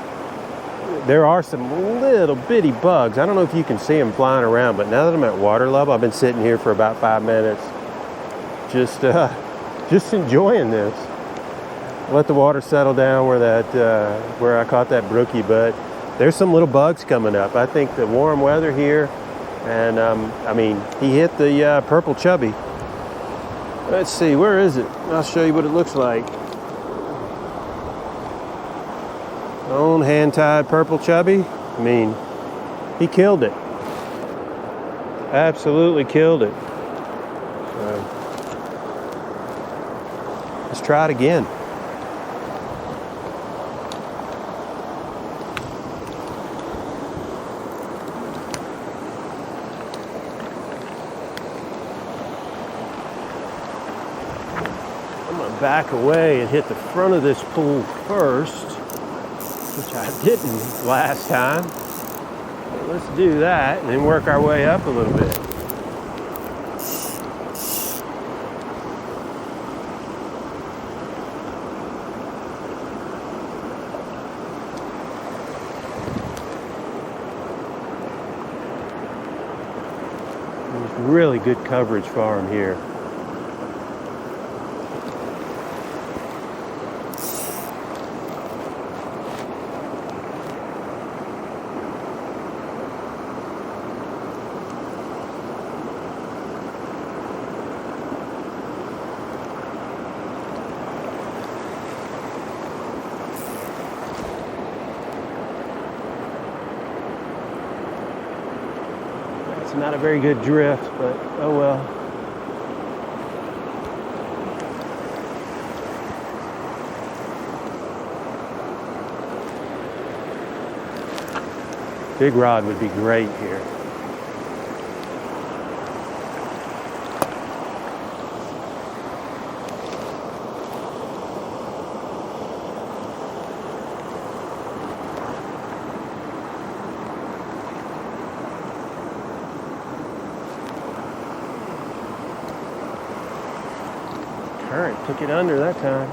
There are some little bitty bugs. I don't know if you can see them flying around, but now that I'm at water level, I've been sitting here for about 5 minutes, just enjoying this. Let the water settle down where I caught that brookie, but there's some little bugs coming up. I think the warm weather here, and I mean, he hit the purple chubby. Let's see, where is it? I'll show you what it looks like. Own hand-tied purple chubby. I mean, he killed it. Absolutely killed it. Let's try it again. Back away and hit the front of this pool first, which I didn't last time. But let's do that and then work our way up a little bit. There's really good coverage for him here. Not a very good drift, but oh well. Big rod would be great here. Current took it under that time.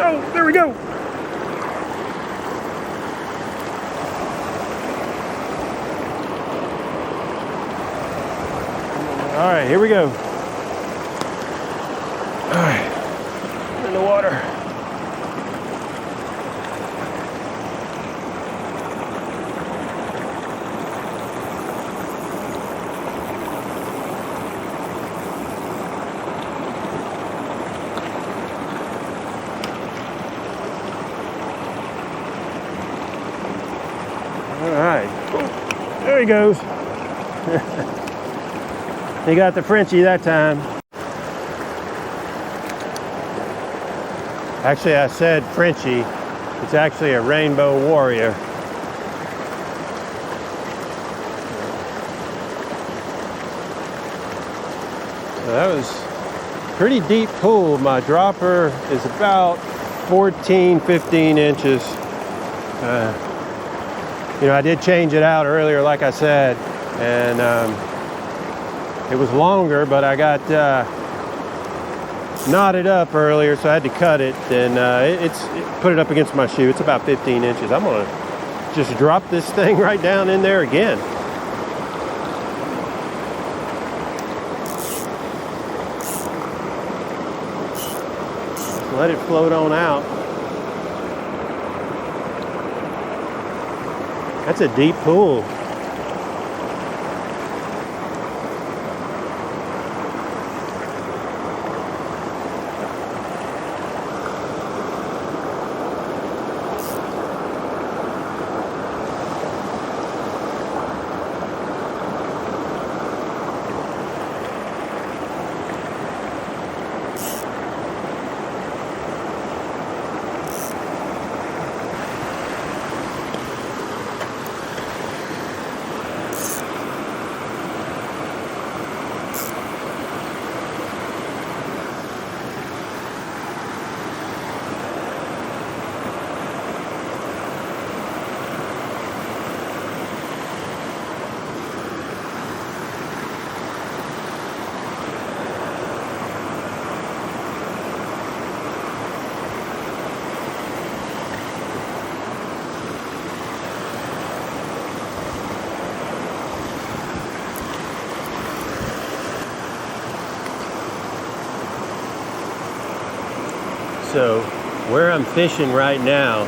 Oh, there we go. All right, here we go. All right, in the water. All right, there he goes. He got the Frenchie that time. Actually, I said Frenchie. It's actually a rainbow warrior. So that was a pretty deep pool. My dropper is about 14, 15 inches. You know, I did change it out earlier, like I said, and it was longer, but I got knotted up earlier, so I had to cut it, and put it up against my shoe. It's about 15 inches. I'm gonna just drop this thing right down in there again. Just let it float on out. That's a deep pool. So where I'm fishing right now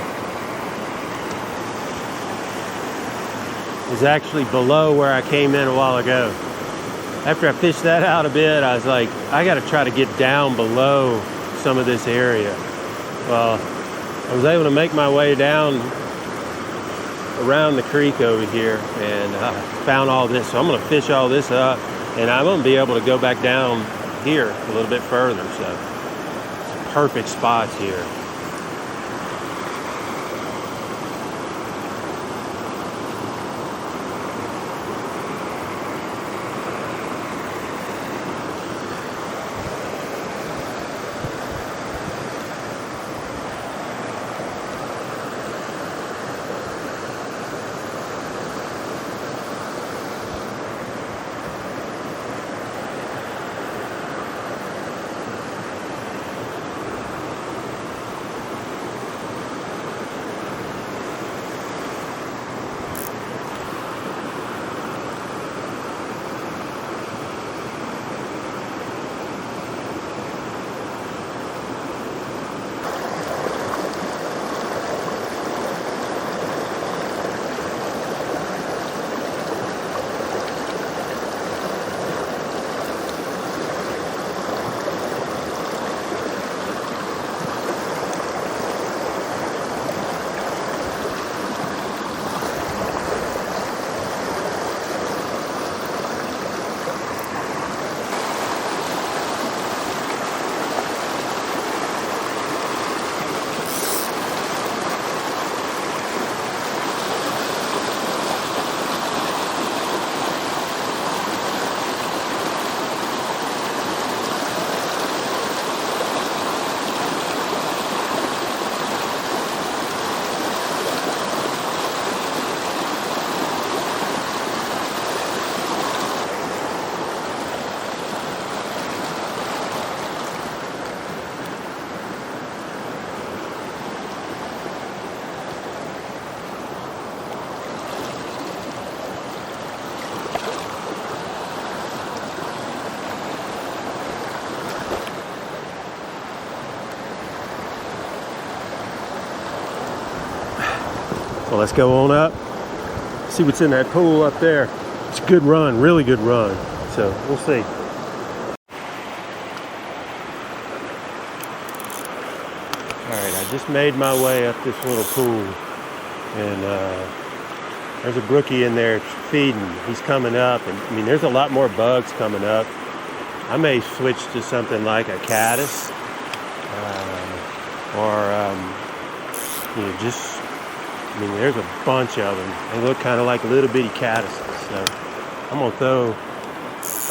is actually below where I came in a while ago. After I fished that out a bit, I was like, I got to try to get down below some of this area. Well, I was able to make my way down around the creek over here and found all this. So I'm going to fish all this up, and I'm going to be able to go back down here a little bit further. So perfect spots here. Well, let's go on up, see what's in that pool up there. It's a good run, really good run. So we'll see. All right, I just made my way up this little pool, and there's a brookie in there feeding. He's coming up, and I mean, there's a lot more bugs coming up. I may switch to something like a caddis, just, I mean, there's a bunch of them. They look kind of like little bitty caddises. So I'm gonna throw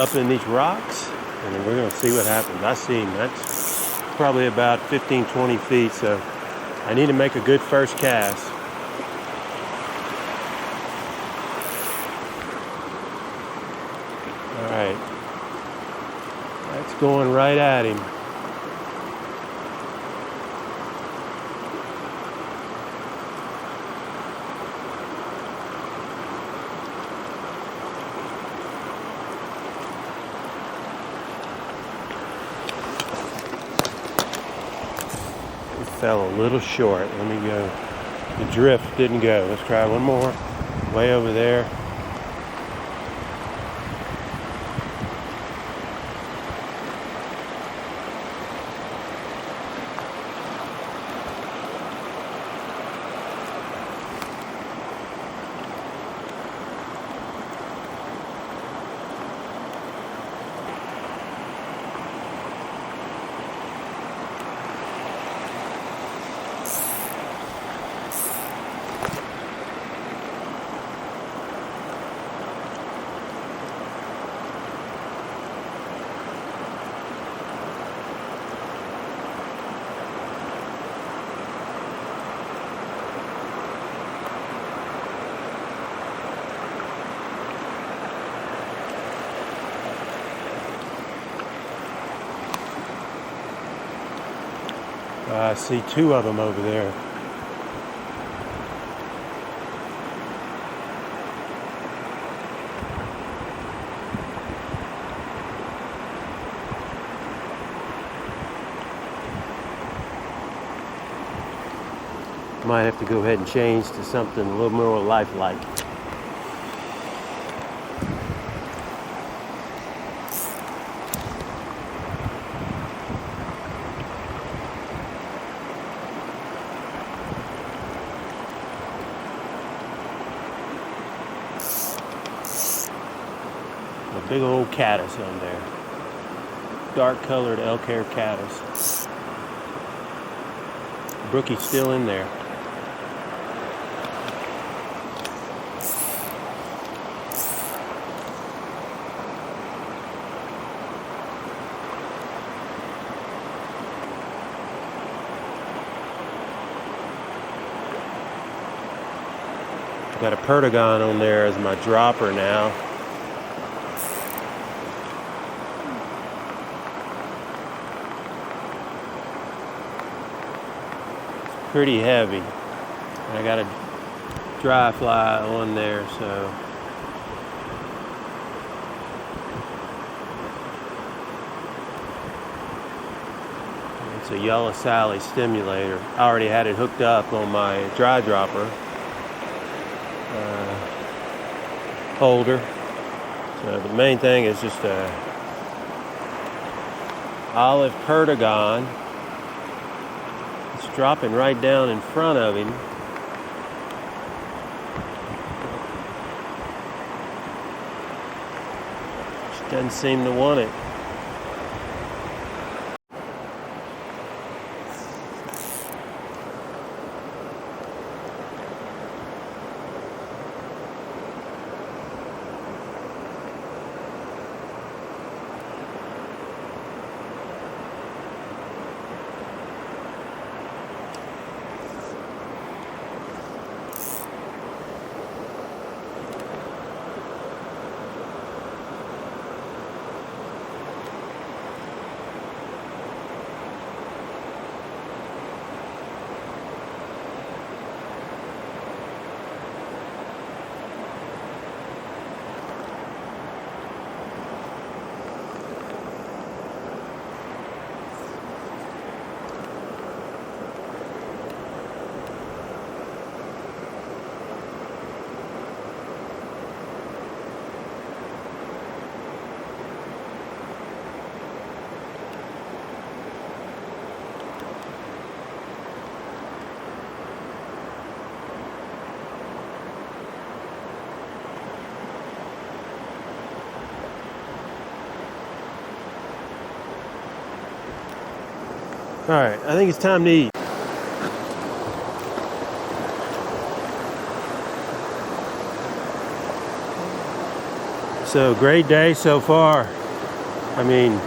up in these rocks, and then we're gonna see what happens. I see him. That's probably about 15, 20 feet. So I need to make a good first cast. All right, that's going right at him. Fell a little short. Let me go. The drift didn't go. Let's try one more. Way over there. I see two of them over there. Might have to go ahead and change to something a little more lifelike. Big old caddis on there. Dark colored elk hair caddis. Brookie's still in there. Got a perdigon on there as my dropper now. Pretty heavy. And I got a dry fly on there, so it's a Yellow Sally stimulator. I already had it hooked up on my dry dropper holder. So the main thing is just a olive perdigon. Dropping right down in front of him. Just doesn't seem to want it. All right, I think it's time to eat. So great day so far. I mean,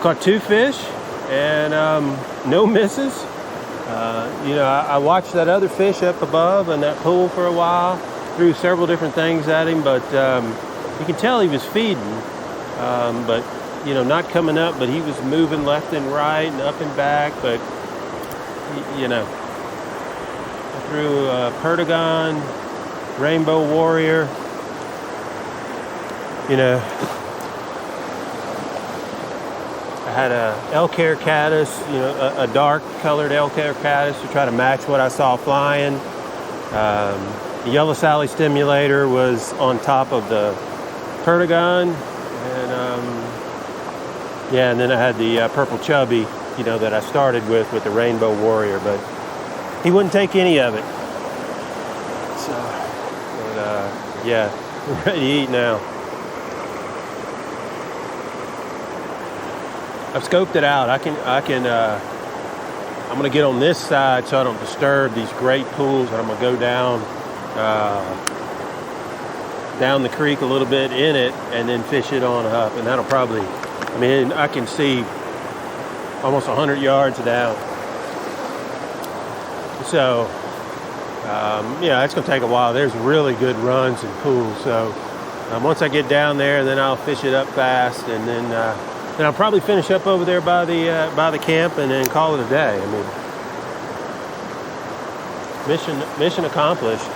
caught 2 fish and no misses. You know, I watched that other fish up above in that pool for a while, threw several different things at him, but you can tell he was feeding, but you know, not coming up, but he was moving left and right and up and back. But you know, I threw a Rhododendron, Rainbow Warrior, you know, I had a elk hair caddis, you know, a dark colored elk hair caddis to try to match what I saw flying. The yellow Sally stimulator was on top of the Rhododendron, and yeah, and then I had the purple chubby, you know, that I started with the Rainbow Warrior, but he wouldn't take any of it. So, but yeah, we're ready to eat now. I've scoped it out. I'm gonna get on this side so I don't disturb these great pools, and I'm gonna go down the creek a little bit in it and then fish it on up, and that'll probably, I mean, I can see almost 100 yards down. So yeah, it's gonna take a while. There's really good runs and pools, so once I get down there, then I'll fish it up fast, and then I'll probably finish up over there by the camp and then call it a day. I mean, mission accomplished.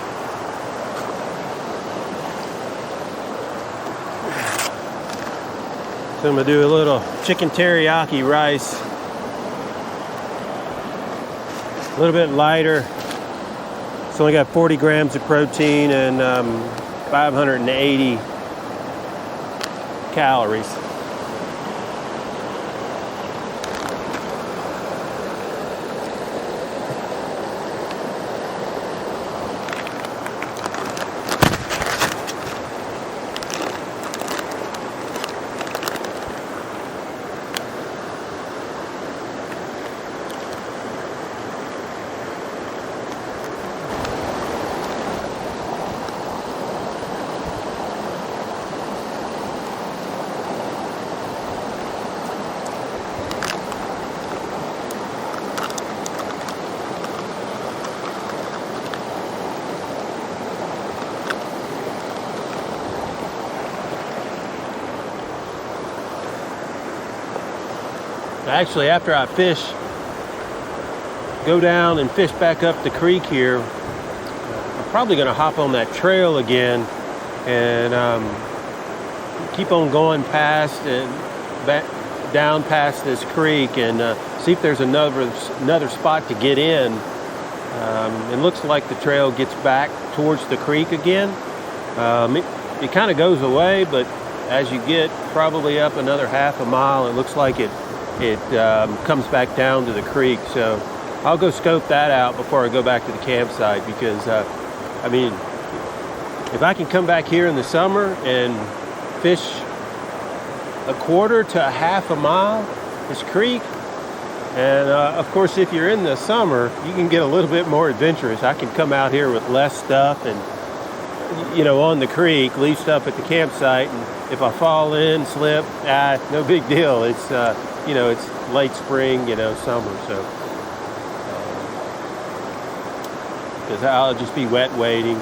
So I'm gonna do a little chicken teriyaki rice. A little bit lighter. It's only got 40 grams of protein and 580 calories. Actually, after I go down and fish back up the creek here, I'm probably going to hop on that trail again and keep on going past and back down past this creek and see if there's another spot to get in. It looks like the trail gets back towards the creek again. It kind of goes away, but as you get probably up another half a mile, it looks like it comes back down to the creek. So I'll go scope that out before I go back to the campsite, because I mean, if I can come back here in the summer and fish a quarter to a half a mile this creek, and of course if you're in the summer you can get a little bit more adventurous. I can come out here with less stuff and, you know, on the creek, leave stuff at the campsite, and if I fall in, slip, no big deal. It's you know, it's late spring, you know, summer, so because I'll just be wet wading.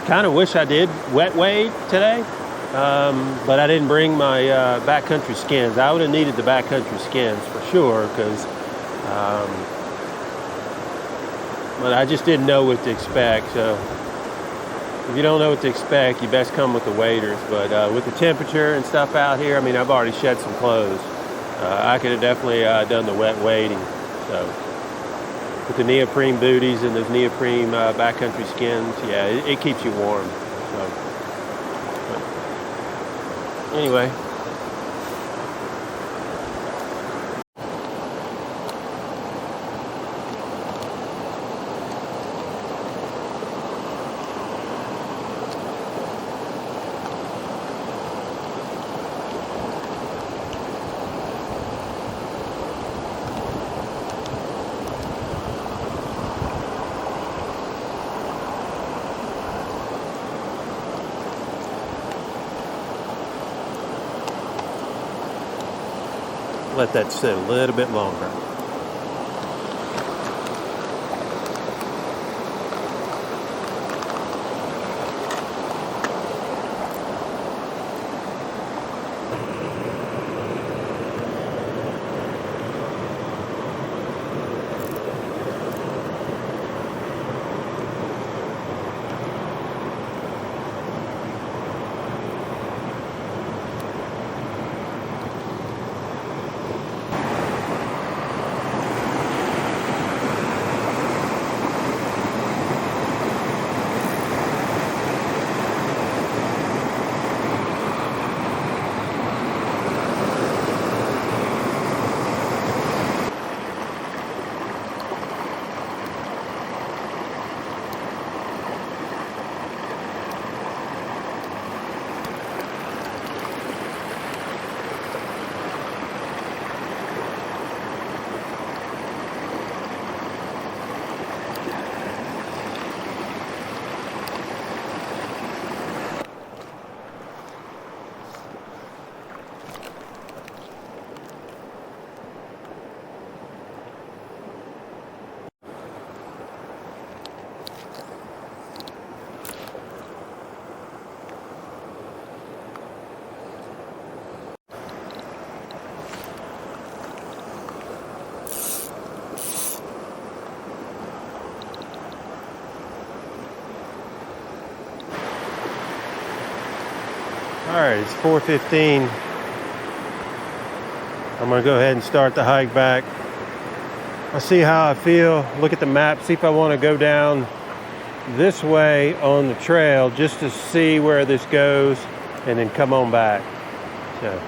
Kind of wish I did wet wade today, but I didn't bring my backcountry skins. I would have needed the backcountry skins for sure, because but I just didn't know what to expect. So if you don't know what to expect, you best come with the waders. But with the temperature and stuff out here, I mean, I've already shed some clothes. I could have definitely done the wet wading. So with the neoprene booties and those neoprene backcountry skins, yeah, it keeps you warm. So, but anyway. let that sit a little bit longer. All right, it's 4:15. I'm gonna go ahead and start the hike back. I'll see how I feel, look at the map, see if I wanna go down this way on the trail just to see where this goes and then come on back. So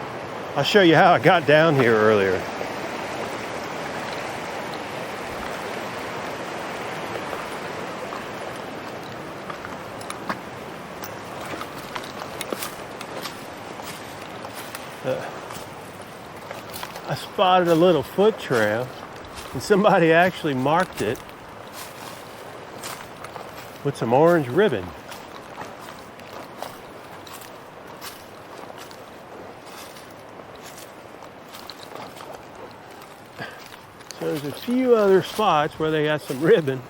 I'll show you how I got down here earlier. I spotted a little foot trail and somebody actually marked it with some orange ribbon. So there's a few other spots where they got some ribbon.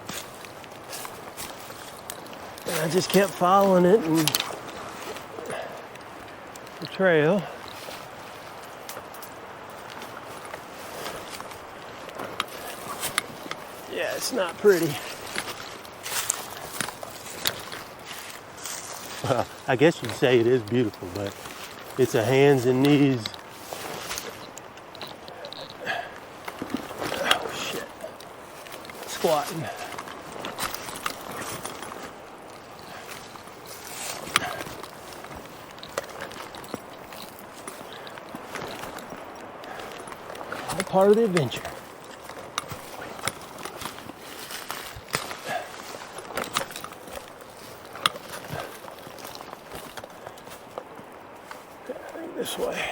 And I just kept following it and the trail. Yeah, it's not pretty. Well, I guess you'd say it is beautiful, but it's a hands and knees. Oh shit. Squatting. All part of the adventure. This way.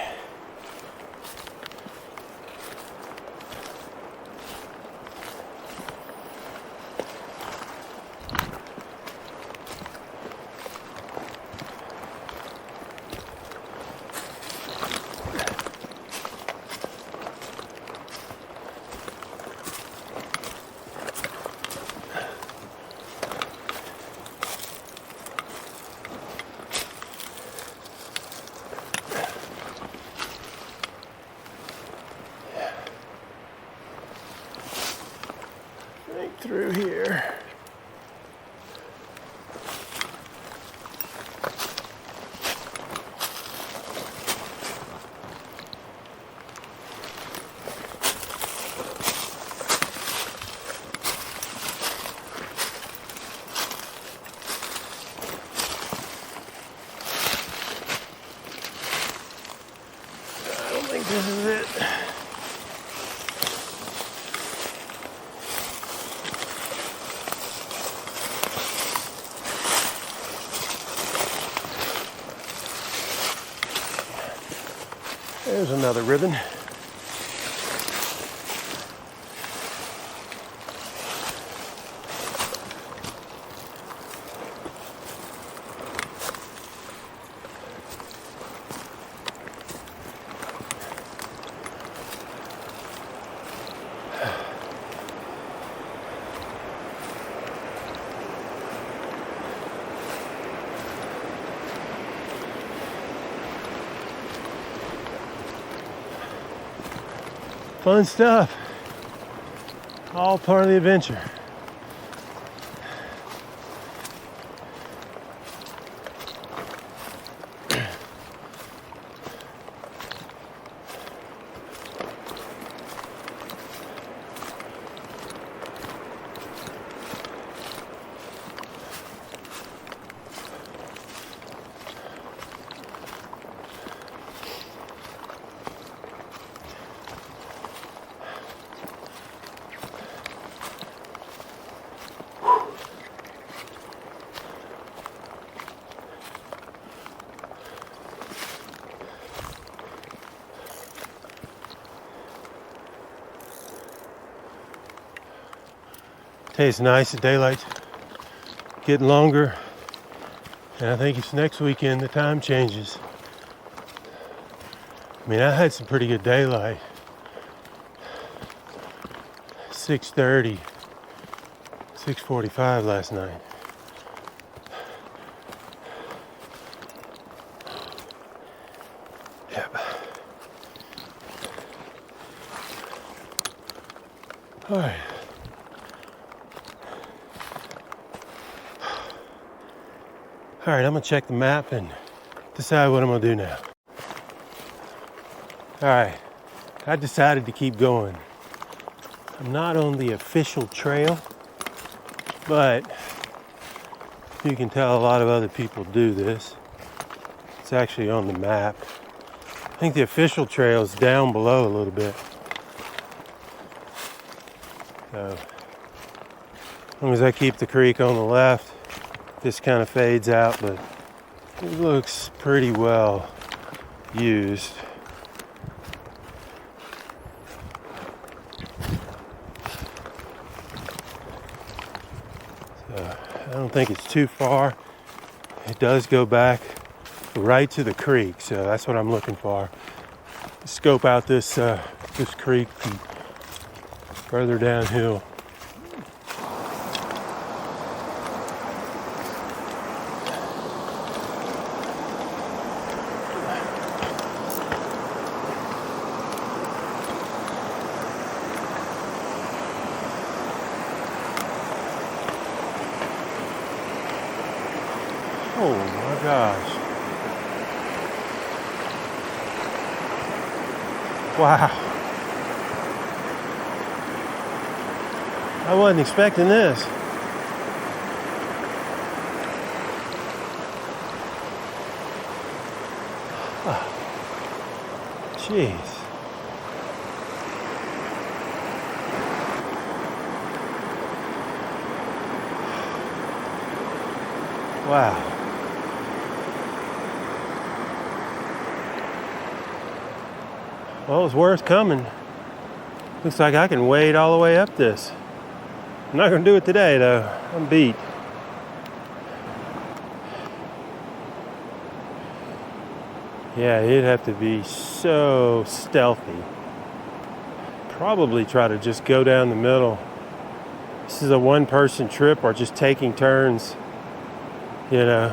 Through here. I don't think this is it. There's another ribbon. Fun stuff. All part of the adventure. Hey, it's nice. The daylight's getting longer, and I think it's next weekend the time changes. I mean, I had some pretty good daylight. 6:30, 6:45 last night. Yep. All right. All right, I'm gonna check the map and decide what I'm gonna do now. All right, I decided to keep going. I'm not on the official trail, but you can tell a lot of other people do this. It's actually on the map. I think the official trail is down below a little bit. So, as long as I keep the creek on the left, this kind of fades out, but it looks pretty well used. So I don't think it's too far. It does go back right to the creek, so that's what I'm looking for. Scope out this creek from further downhill. Oh my gosh. Wow. I wasn't expecting this. Oh, jeez. Wow. Well, it's worth coming. Looks like I can wade all the way up this. I'm not going to do it today, though. I'm beat. Yeah, it'd have to be so stealthy. Probably try to just go down the middle. This is a one-person trip or just taking turns. You know,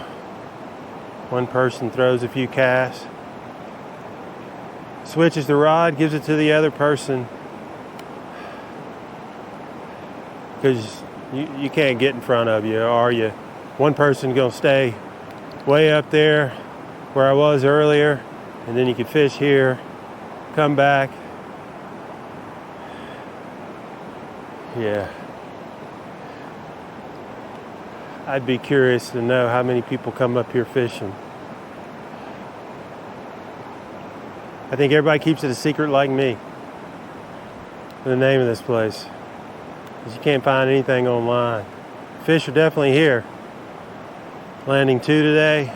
one person throws a few casts, switches the rod, gives it to the other person, because you can't get in front of you, are you? One person gonna stay way up there where I was earlier, and then you can fish here, come back. Yeah. I'd be curious to know how many people come up here fishing. I think everybody keeps it a secret like me. The name of this place. Because you can't find anything online. Fish are definitely here. Landing 2 today,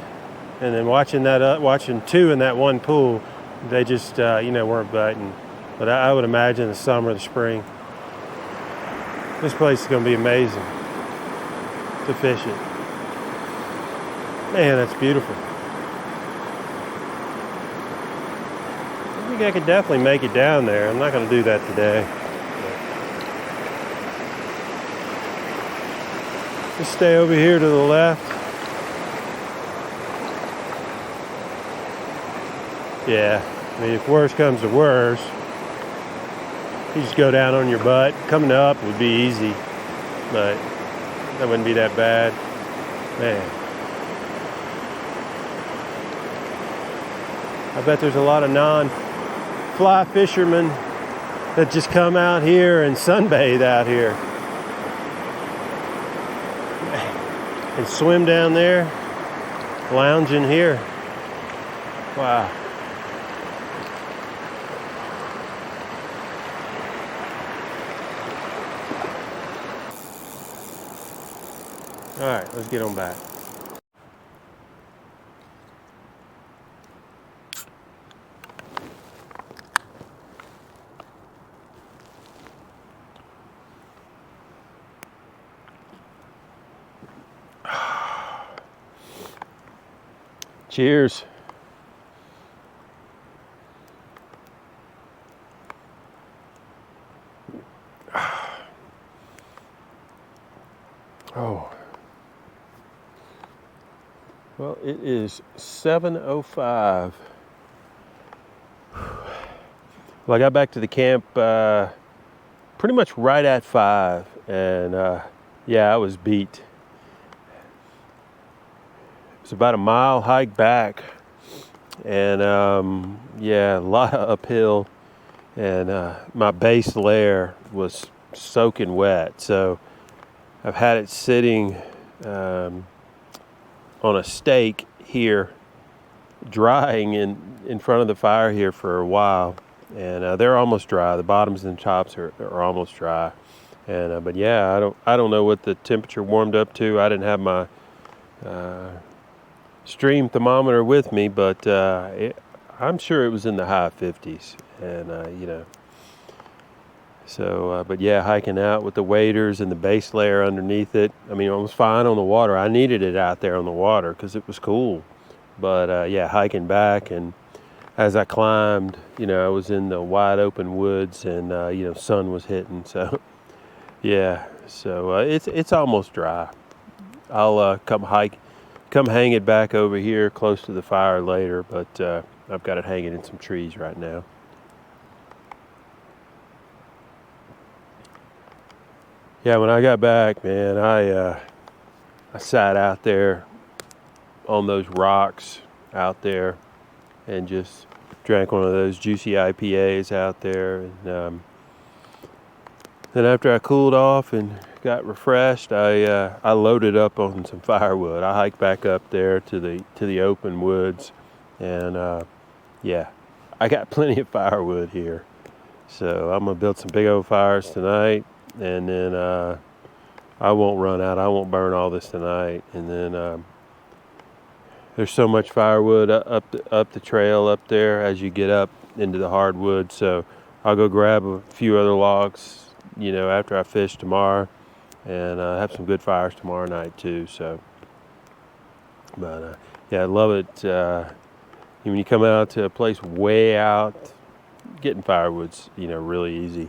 and then watching 2 in that one pool. They just weren't biting. But I would imagine the summer, the spring. This place is going to be amazing to fish it. Man, that's beautiful. I think I could definitely make it down there. I'm not going to do that today. Just stay over here to the left. Yeah, I mean, if worse comes to worse, You just go down on your butt. Coming up would be easy, but that wouldn't be that bad. Man, I bet there's a lot of non-fly fishermen that just come out here and sunbathe out here and swim down there, lounging here. Wow. All right, let's get on back. Cheers. Oh. Well, it is 7:05. Well, I got back to the camp pretty much right at 5, and yeah, I was beat. It was about a mile hike back, and yeah, a lot of uphill, and my base layer was soaking wet, so I've had it sitting on a stake here, drying in front of the fire here for a while, and they're almost dry. The bottoms and tops are almost dry, and but yeah, I don't know what the temperature warmed up to. I didn't have my stream thermometer with me, but I'm sure it was in the high 50s, and you know. So, but yeah, hiking out with the waders and the base layer underneath it. I mean, I was fine on the water. I needed it out there on the water because it was cool. But yeah, hiking back, and as I climbed, you know, I was in the wide open woods, and you know, sun was hitting. So yeah, so it's almost dry. I'll come hang it back over here close to the fire later. But I've got it hanging in some trees right now. Yeah, when I got back, man, I sat out there on those rocks out there and just drank one of those juicy IPAs out there. And then after I cooled off and got refreshed, I loaded up on some firewood. I hiked back up there to the open woods, and yeah, I got plenty of firewood here. So I'm gonna build some big old fires tonight. And then I won't run out. I won't burn all this tonight. And then there's so much firewood up the trail up there as you get up into the hardwood. So I'll go grab a few other logs, you know, after I fish tomorrow, and have some good fires tomorrow night too. So, but yeah, I love it. When you come out to a place way out, getting firewood's, you know, really easy.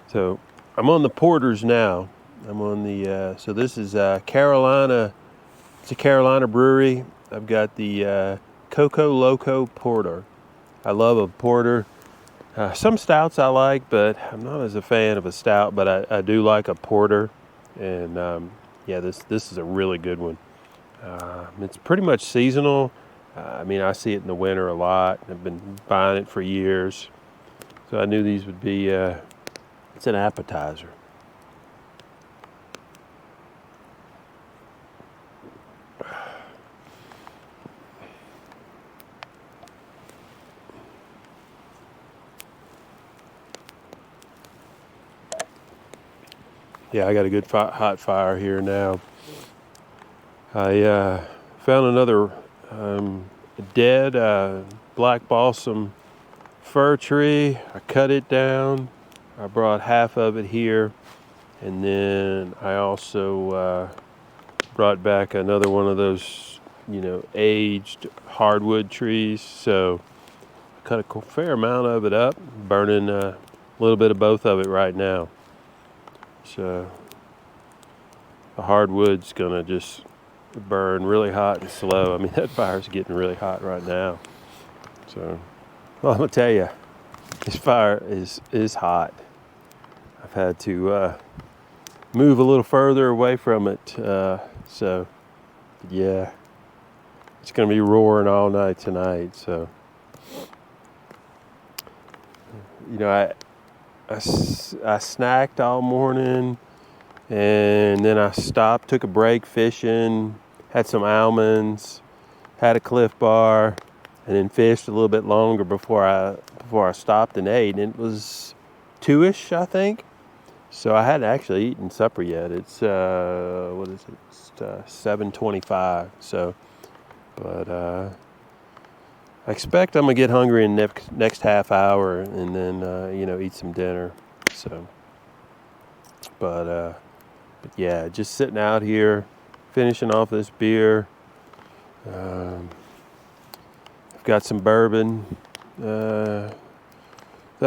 So I'm on the porters now. I'm on the, so this is Carolina, it's a Carolina brewery. I've got the Coco Loco Porter. I love a porter. Some stouts I like, but I'm not as a fan of a stout, but I do like a porter. And yeah, this is a really good one. It's pretty much seasonal. I mean, I see it in the winter a lot. I've been buying it for years. So I knew these would be, it's an appetizer. Yeah, I got a good hot fire here now. I found another dead black balsam fir tree. I cut it down. I brought half of it here, and then I also brought back another one of those, you know, aged hardwood trees. So I cut a fair amount of it up, burning a little bit of both of it right now. So the hardwood's gonna just burn really hot and slow. I mean, that fire's getting really hot right now. So, well, I'm gonna tell you, this fire is hot. I've had to move a little further away from it. So, yeah, it's gonna be roaring all night tonight. So, you know, I snacked all morning, and then I stopped, took a break fishing, had some almonds, had a Cliff Bar, and then fished a little bit longer before I stopped and ate. And it was 2-ish, I think. So I hadn't actually eaten supper yet. It's what is it? It's 7:25. So, but I expect I'm gonna get hungry in the next half hour, and then eat some dinner. So, but yeah, just sitting out here, finishing off this beer. I've got some bourbon that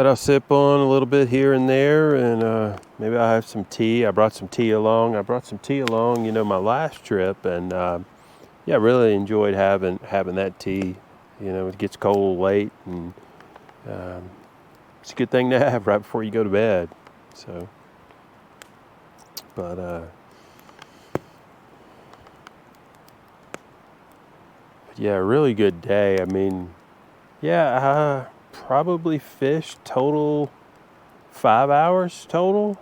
I'll sip on a little bit here and there, and maybe I'll have some tea. I brought some tea along. My last trip, and yeah, I really enjoyed having that tea. It gets cold late, and it's a good thing to have right before you go to bed. So, but yeah, really good day. I mean, yeah, I probably fished total 5 hours total,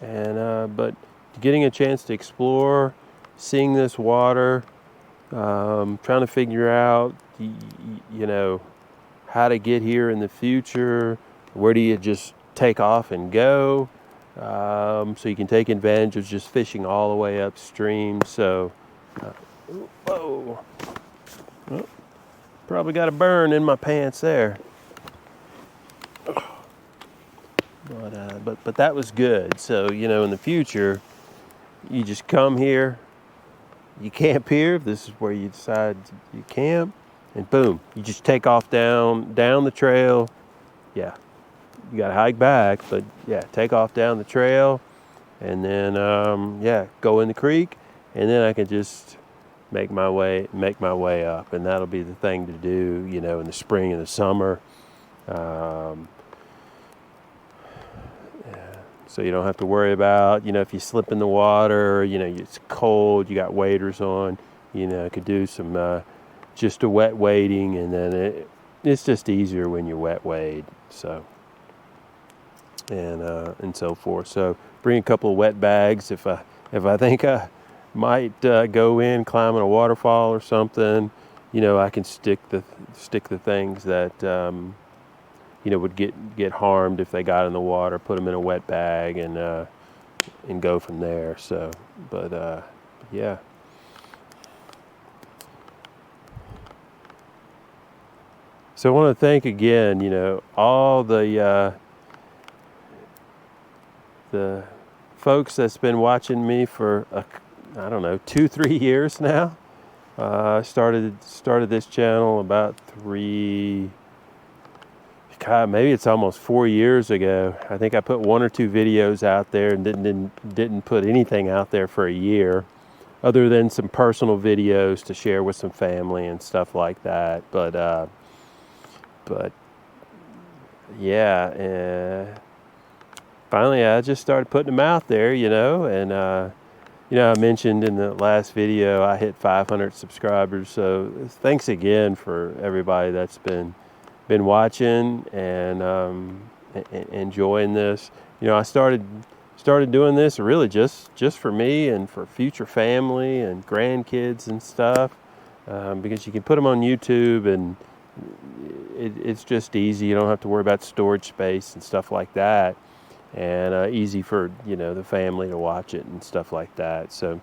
and but getting a chance to explore, seeing this water, trying to figure out, how to get here in the future. Where do you just take off and go? So you can take advantage of just fishing all the way upstream. So, whoa. Oh, probably got a burn in my pants there. But that was good. So, in the future, you just come here, you camp here. If this is where you decide you camp, and boom, you just take off down the trail. Yeah, you got to hike back, but yeah, take off down the trail, and then go in the creek, and then I can just make my way up, and that'll be the thing to do, in the spring and the summer. So you don't have to worry about, if you slip in the water, it's cold, you got waders on, could do some just a wet wading, and then it's just easier when you wet wade. So, and so forth. So bring a couple of wet bags if I think I might go in climbing a waterfall or something. I can stick the things that would get harmed if they got in the water. Put them in a wet bag and go from there. So, but yeah. So I want to thank again, all the folks that's been watching me for 2-3 years now. I started this channel about maybe it's almost 4 years ago. I think I put 1 or 2 videos out there and didn't put anything out there for a year, other than some personal videos to share with some family and stuff like that. But yeah, finally I just started putting them out there, and I mentioned in the last video I hit 500 subscribers. So thanks again for everybody that's been watching and enjoying this. I started doing this really just for me and for future family and grandkids and stuff, because you can put them on YouTube, and it's just easy. You don't have to worry about storage space and stuff like that, and easy for the family to watch it and stuff like that. So,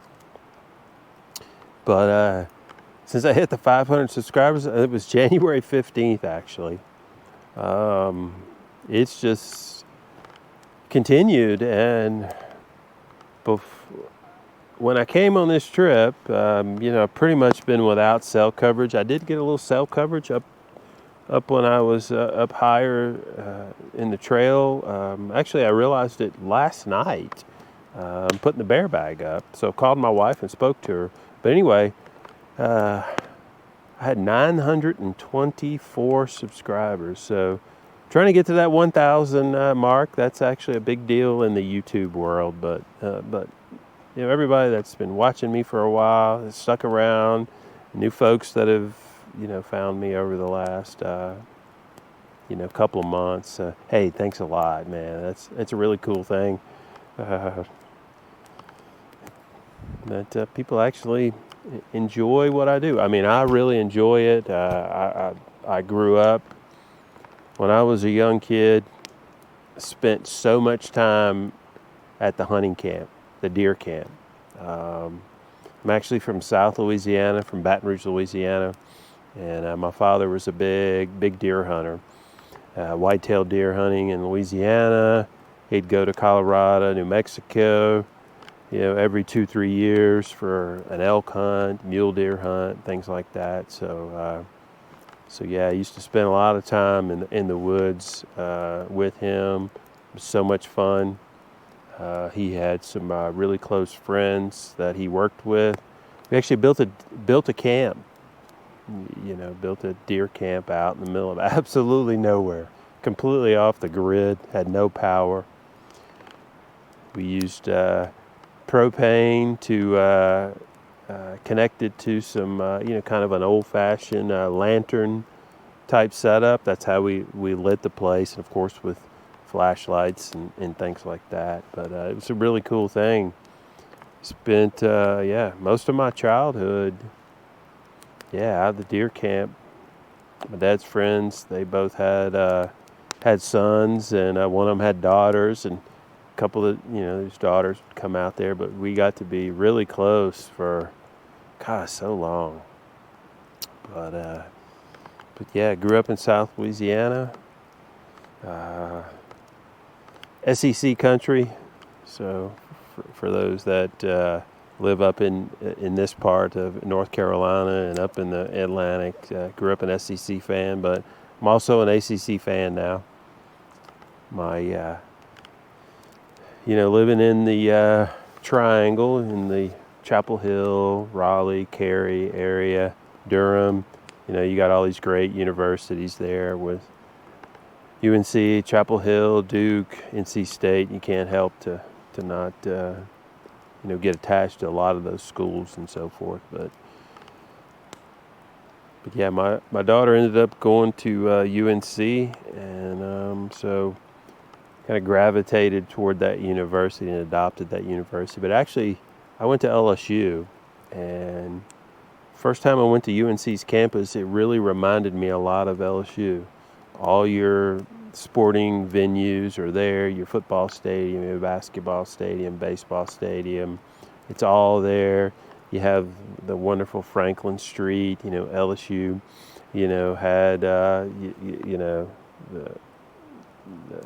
but since I hit the 500 subscribers, it was January 15th actually. It's just continued, and when I came on this trip, I've pretty much been without cell coverage. I did get a little cell coverage up when I was up higher in the trail. Actually, I realized it last night, putting the bear bag up. So I called my wife and spoke to her. But anyway, I had 924 subscribers. So trying to get to that 1,000 mark. That's actually a big deal in the YouTube world. But everybody that's been watching me for a while, has stuck around, new folks that have found me over the last couple of months. Hey, thanks a lot, man. It's a really cool thing that people actually enjoy what I do. I mean, I really enjoy it. I grew up when I was a young kid. Spent so much time at the hunting camp, the deer camp. I'm actually from South Louisiana, from Baton Rouge, Louisiana, and my father was a big deer hunter. Whitetail deer hunting in Louisiana. He'd go to Colorado, New Mexico, every 2-3 years for an elk hunt, mule deer hunt, things like that. So yeah, I used to spend a lot of time in the woods with him. It was so much fun. He had some really close friends that he worked with. We actually built a camp. Built a deer camp out in the middle of absolutely nowhere, completely off the grid, had no power. We used propane to connect it to some, kind of an old-fashioned lantern type setup. That's how we lit the place, and of course with flashlights and things like that. But it was a really cool thing. Spent, most of my childhood, out of the deer camp. My dad's friends, they both had sons, and one of them had daughters, and a couple of, these daughters would come out there, but we got to be really close for, so long. But yeah, grew up in South Louisiana, SEC country, so for those that live up in this part of North Carolina and up in the Atlantic. Grew up an SEC fan, but I'm also an ACC fan now. My, living in the Triangle, in the Chapel Hill, Raleigh, Cary area, Durham. You got all these great universities there with UNC, Chapel Hill, Duke, NC State. You can't help to not get attached to a lot of those schools and so forth. But yeah, my daughter ended up going to UNC, and so kind of gravitated toward that university and adopted that university. But actually, I went to LSU, and first time I went to UNC's campus, it really reminded me a lot of LSU. All your sporting venues are there, your football stadium, your basketball stadium, baseball stadium. It's all there. You have the wonderful Franklin Street, LSU, had,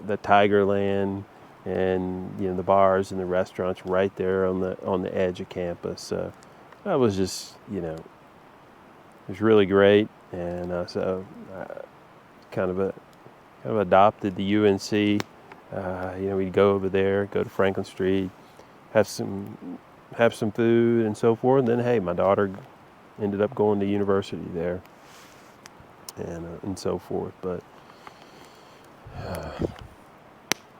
the Tigerland and, the bars and the restaurants right there on the edge of campus. So that was just, it was really great. And so I kind of adopted the UNC. We'd go over there, go to Franklin Street, have some food and so forth. And then, hey, my daughter ended up going to university there, and so forth. But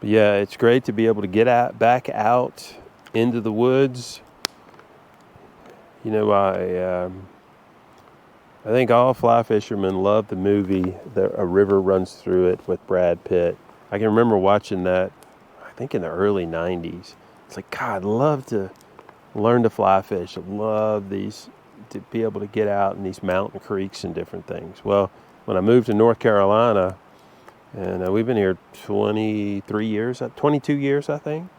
yeah, it's great to be able to get back out into the woods. I think all fly fishermen love the movie A River Runs Through It with Brad Pitt. I can remember watching that, I think in the early 90s. It's like, God, I'd love to learn to fly fish. I'd love to be able to get out in these mountain creeks and different things. Well, when I moved to North Carolina, and we've been here 22 years, I think.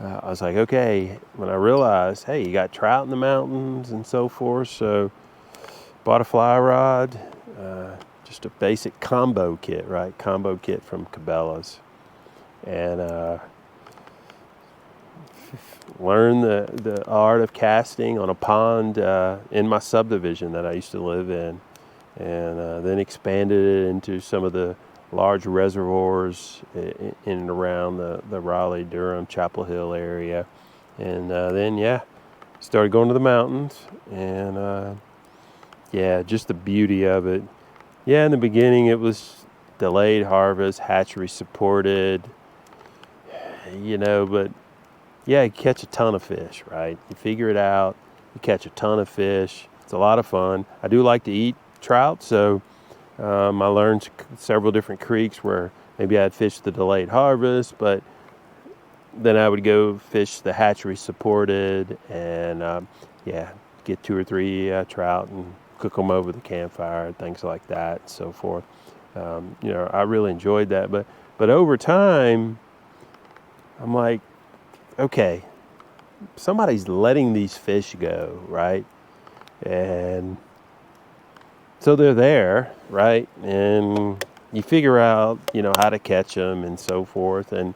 I was like, okay, when I realized, hey, you got trout in the mountains and so forth, so bought a fly rod, just a basic combo kit, right? Combo kit from Cabela's. And learned the art of casting on a pond in my subdivision that I used to live in. And then expanded it into some of the large reservoirs in and around the Raleigh, Durham, Chapel Hill area. And then, started going to the mountains and yeah, just the beauty of it. Yeah, in the beginning it was delayed harvest, hatchery supported, but yeah, you catch a ton of fish, right? You figure it out, you catch a ton of fish. It's a lot of fun. I do like to eat trout, so I learned several different creeks where maybe I'd fish the delayed harvest, but then I would go fish the hatchery supported and yeah, get 2 or 3 trout and cook them over the campfire, things like that, and so forth. I really enjoyed that, but over time, I'm like, okay, somebody's letting these fish go, right? And so they're there, right? And you figure out, how to catch them and so forth. And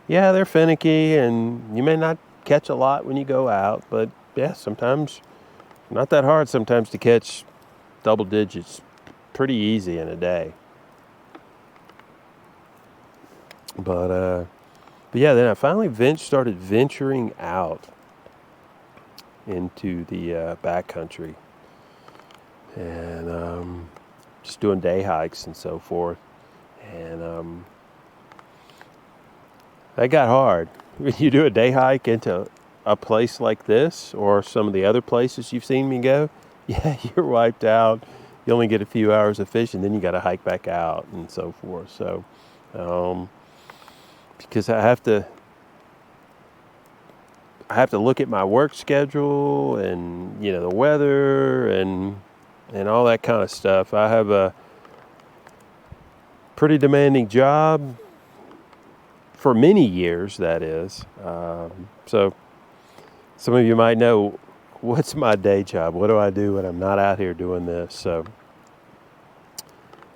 yeah, they're finicky, and you may not catch a lot when you go out, but yeah, sometimes not that hard sometimes to catch double digits pretty easy in a day. But yeah, then I finally started venturing out into the backcountry and just doing day hikes and so forth. And that got hard. When you do a day hike into a place like this or some of the other places you've seen me go, yeah, you're wiped out. You only get a few hours of fishing, then you got to hike back out and so forth. So, because I have to look at my work schedule and the weather and all that kind of stuff. I have a pretty demanding job for many years, that is. So some of you might know, what's my day job? What do I do when I'm not out here doing this? So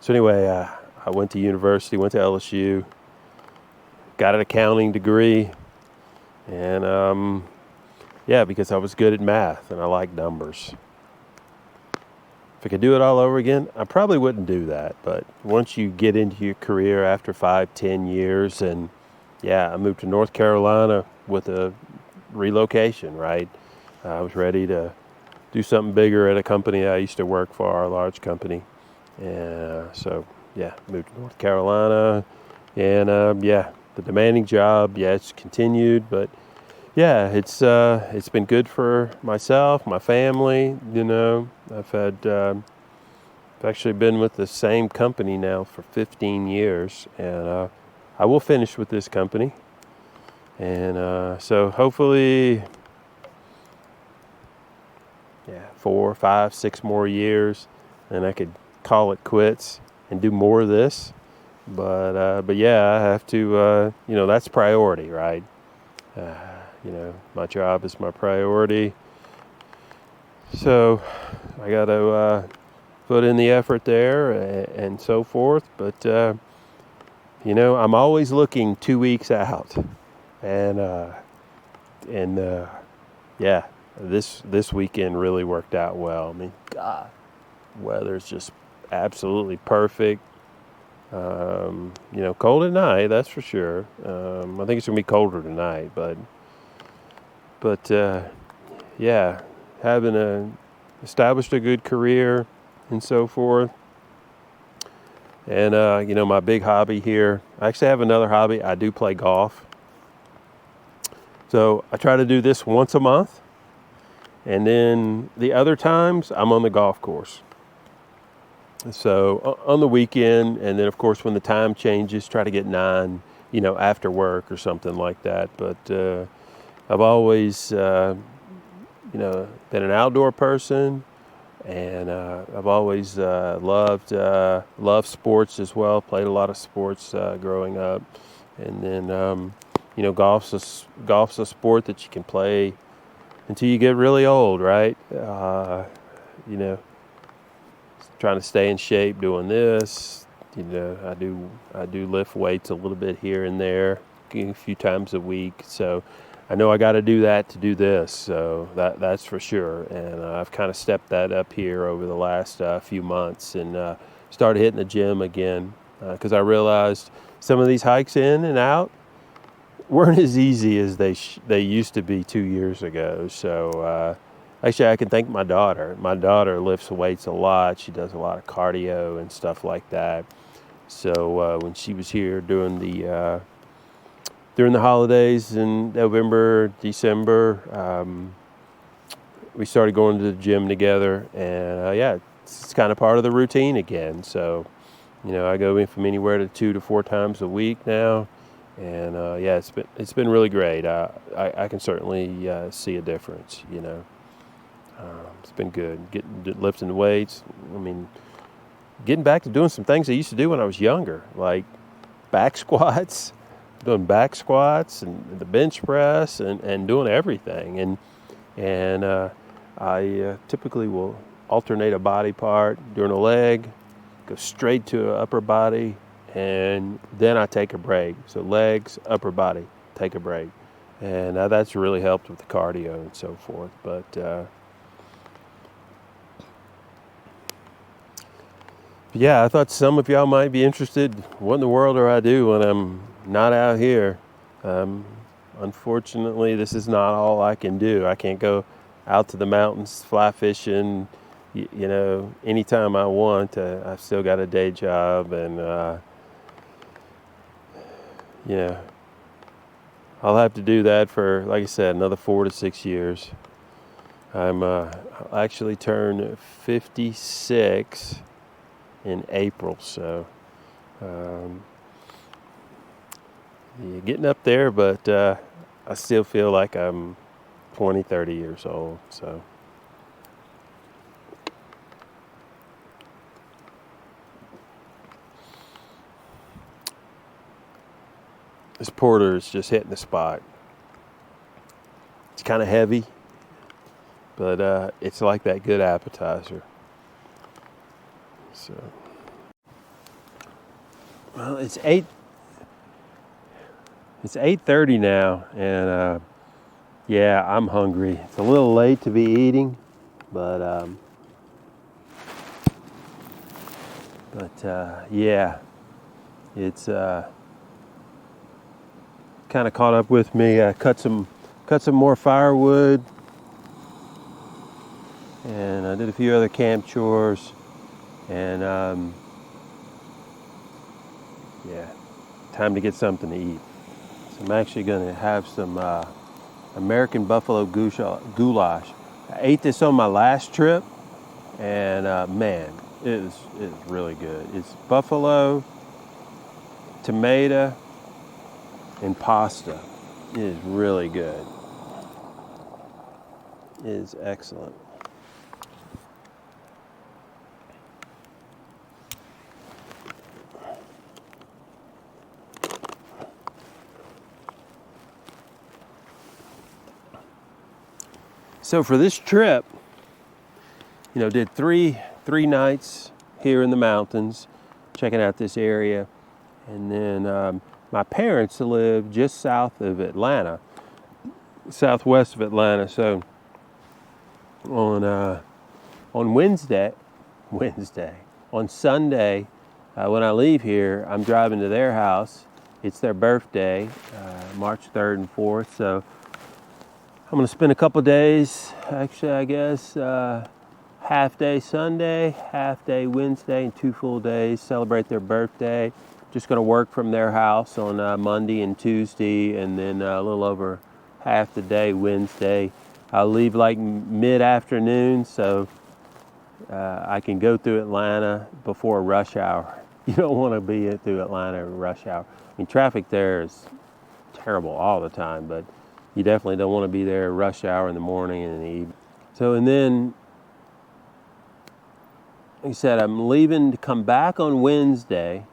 anyway, I went to university, went to LSU, got an accounting degree, and yeah, because I was good at math and I like numbers. If I could do it all over again, I probably wouldn't do that. But once you get into your career after 5-10 years, and yeah, I moved to North Carolina with a relocation, right? I was ready to do something bigger at a company I used to work for, a large company. And so, yeah, moved to North Carolina. And yeah, the demanding job, yeah, it's continued. But yeah, it's been good for myself, my family. I've actually been with the same company now for 15 years, and I will finish with this company. And so hopefully, yeah, 4, 5, 6 more years, and I could call it quits and do more of this. But yeah, I have to. That's priority, right? My job is my priority. So I got to put in the effort there and so forth. But I'm always looking 2 weeks out, and yeah, this weekend really worked out well. I mean, God, weather's just absolutely perfect. Cold at night, that's for sure. I think it's gonna be colder tonight, but yeah, having established a good career and so forth. And my big hobby here, I actually have another hobby. I do play golf. So I try to do this once a month, and then the other times I'm on the golf course. So on the weekend, and then of course when the time changes, try to get 9, after work or something like that. But I've always, been an outdoor person, and I've always loved sports as well. Played a lot of sports growing up, and then golf's a sport that you can play until you get really old, right? Trying to stay in shape doing this. I do lift weights a little bit here and there, a few times a week. So I know I got to do that to do this. So that's for sure. And I've kind of stepped that up here over the last few months, and started hitting the gym again, because I realized some of these hikes in and out weren't as easy as they used to be 2 years ago. So Actually, I can thank my daughter. My daughter lifts weights a lot. She does a lot of cardio and stuff like that. So when she was here during the holidays in November, December, we started going to the gym together, and yeah, it's kind of part of the routine again. So, I go in from anywhere to 2 to 4 times a week now, and yeah, it's been really great. I can certainly see a difference. It's been good lifting weights. I mean, getting back to doing some things I used to do when I was younger, like back squats, doing back squats and the bench press and doing everything. And I typically will alternate a body part during a leg, go straight to an upper body, and then I take a break. So legs, upper body, take a break. And that's really helped with the cardio and so forth. But yeah, I thought some of y'all might be interested. What in the world do I do when I'm not out here? Unfortunately, this is not all I can do. I can't go out to the mountains, fly fishing, anytime I want. I've still got a day job, and I'll have to do that for, like I said, another 4 to 6 years. I'll actually turn 56 in April, so yeah, getting up there, but I still feel like I'm 20, 30 years old. So this porter is just hitting the spot. It's kind of heavy, but it's like that good appetizer. So, well, it's 8:30 now, and yeah, I'm hungry. It's a little late to be eating, but yeah, it's kind of caught up with me. I cut some more firewood, and I did a few other camp chores, and yeah, time to get something to eat. So I'm actually going to have some American buffalo goulash. I ate this on my last trip, and man, it is really good. It's buffalo, tomato, and pasta. It is really good. It is excellent. So for this trip, did three nights here in the mountains, checking out this area, and then my parents live just south of Atlanta, southwest of Atlanta. So on on Sunday, when I leave here, I'm driving to their house. It's their birthday, March 3rd and 4th. So I'm going to spend a couple days, actually, I guess, half day Sunday, half day Wednesday, and 2 full days, celebrate their birthday. Just going to work from their house on Monday and Tuesday, and then a little over half the day Wednesday. I'll leave like mid-afternoon, so I can go through Atlanta before rush hour. You don't want to be through Atlanta in rush hour. I mean, traffic there is terrible all the time, but you definitely don't want to be there rush hour in the morning and in the evening. So, and then, like I said, I'm leaving to come back on Wednesday,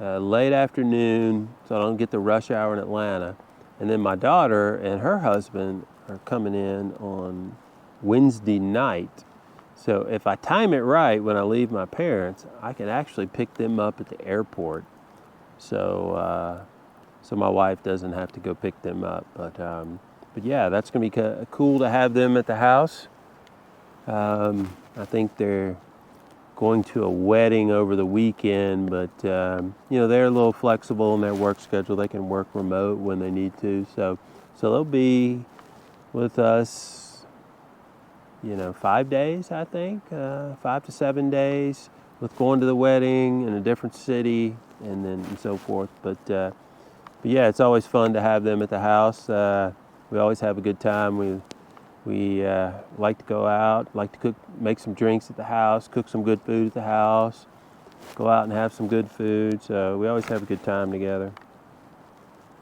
late afternoon, so I don't get the rush hour in Atlanta. And then my daughter and her husband are coming in on Wednesday night. So if I time it right when I leave my parents, I can actually pick them up at the airport. So so my wife doesn't have to go pick them up. But yeah, that's going to be cool to have them at the house. I think they're going to a wedding over the weekend, but they're a little flexible in their work schedule. They can work remote when they need to. So they'll be with us, 5 days, I think, 5 to 7 days, with going to the wedding in a different city and so forth. But yeah, it's always fun to have them at the house. We always have a good time. We like to go out, like to cook, make some drinks at the house, cook some good food at the house, go out and have some good food. So we always have a good time together.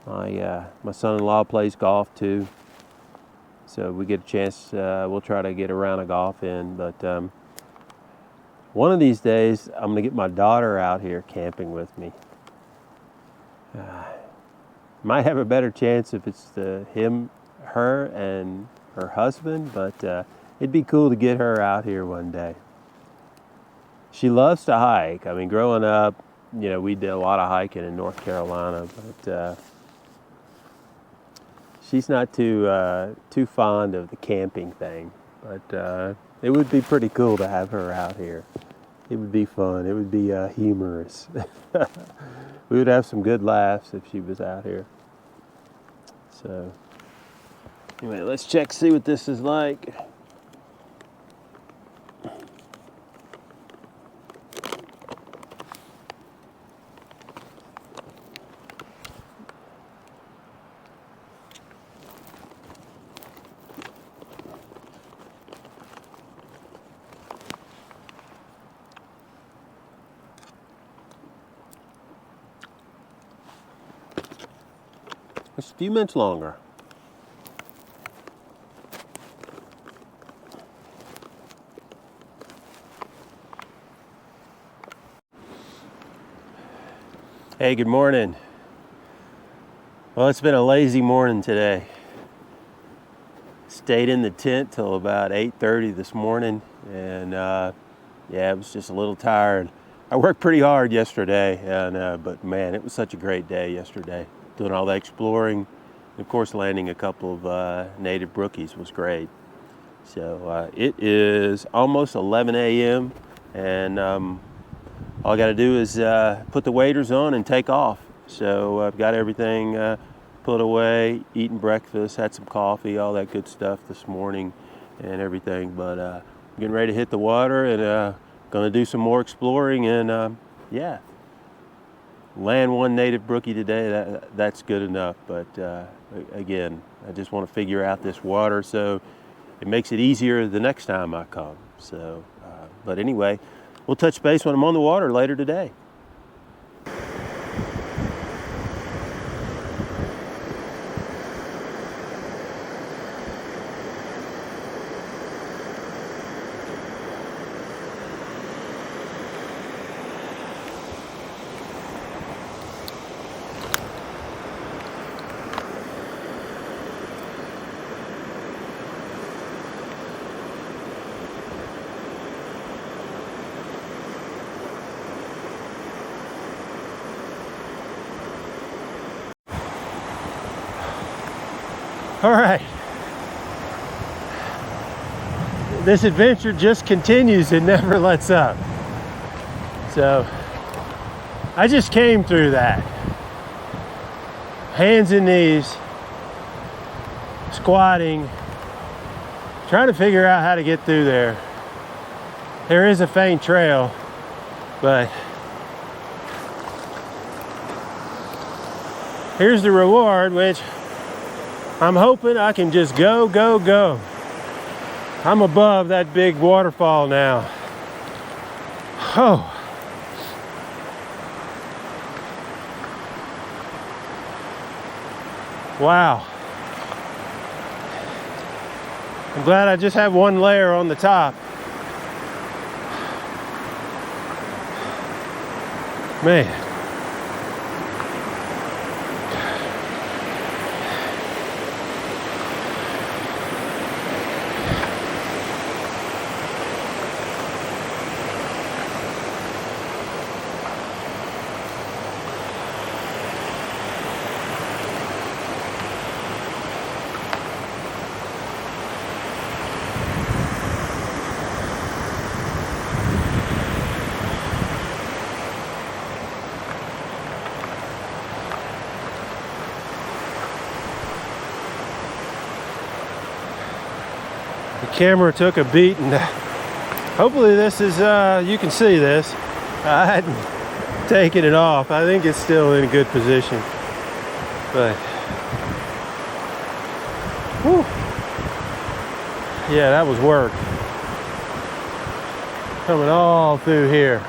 My son-in-law plays golf too, so we get a chance. We'll try to get a round of golf in. But one of these days, I'm gonna get my daughter out here camping with me. Might have a better chance if it's her and her husband, but it'd be cool to get her out here one day. She loves to hike. I mean, growing up, we did a lot of hiking in North Carolina, but she's not too fond of the camping thing. But it would be pretty cool to have her out here. It would be fun. It would be humorous. We would have some good laughs if she was out here. So anyway, let's check, see what this is like. Just a few minutes longer. Hey, good morning. Well, it's been a lazy morning today. Stayed in the tent till about 8:30 this morning, and I was just a little tired. I worked pretty hard yesterday, but man, it was such a great day yesterday. Doing all that exploring, and of course landing a couple of native brookies was great. So it is almost 11 a.m. and all I got to do is put the waders on and take off. So I've got everything put away, eating breakfast, had some coffee, all that good stuff this morning and everything. But getting ready to hit the water and going to do some more exploring and land one native brookie today. That's good enough. But again, I just want to figure out this water so it makes it easier the next time I come. So, but anyway, we'll touch base when I'm on the water later today. All right, this adventure just continues. It never lets up. So I just came through that. Hands and knees, squatting, trying to figure out how to get through there. There is a faint trail, but here's the reward, which I'm hoping I can just go. I'm above that big waterfall now. Oh. Wow. I'm glad I just have one layer on the top. Man. camera took a beat, and hopefully this is, you can see this. I hadn't taken it off. I think it's still in a good position. But, whew. Yeah, that was work. Coming all through here.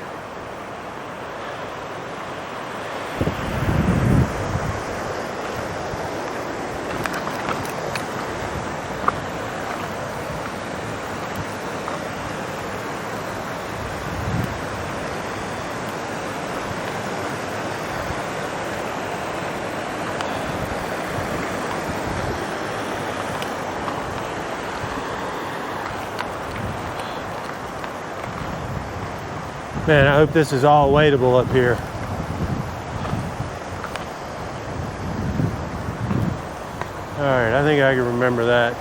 Man, I hope this is all wadeable up here. All right, I think I can remember that.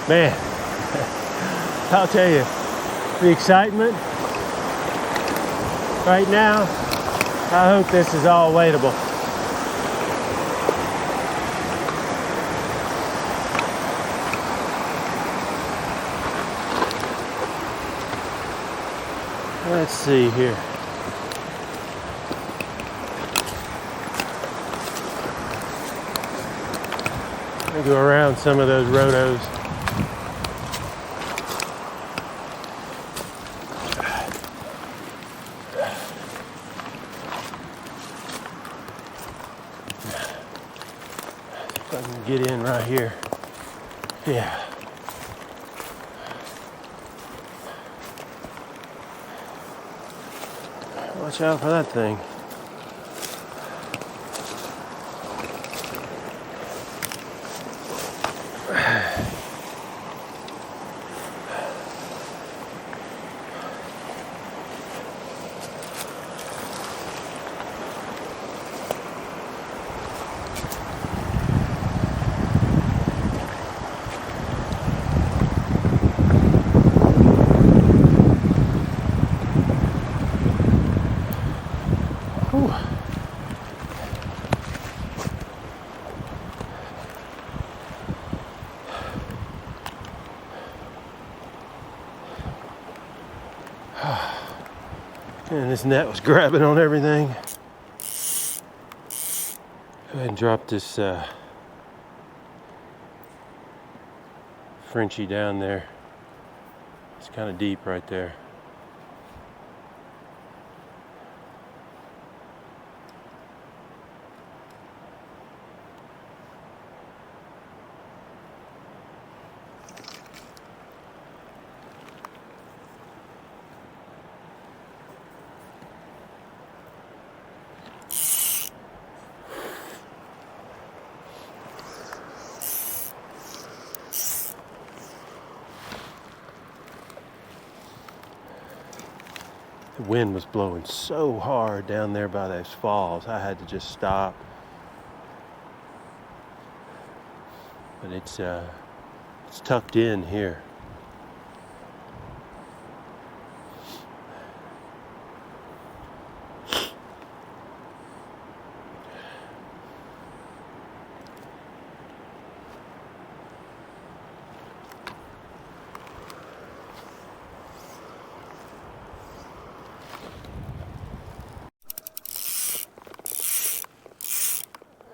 Man, I'll tell you, the excitement right now, I hope this is all wadeable. Let's see here. I'll go around some of those rhodos. If I can get in right here. Yeah. Watch out for that thing. And this net was grabbing on everything. Go ahead and drop this Frenchie down there. It's kind of deep right there. The wind was blowing so hard down there by those falls, I had to just stop. But it's tucked in here.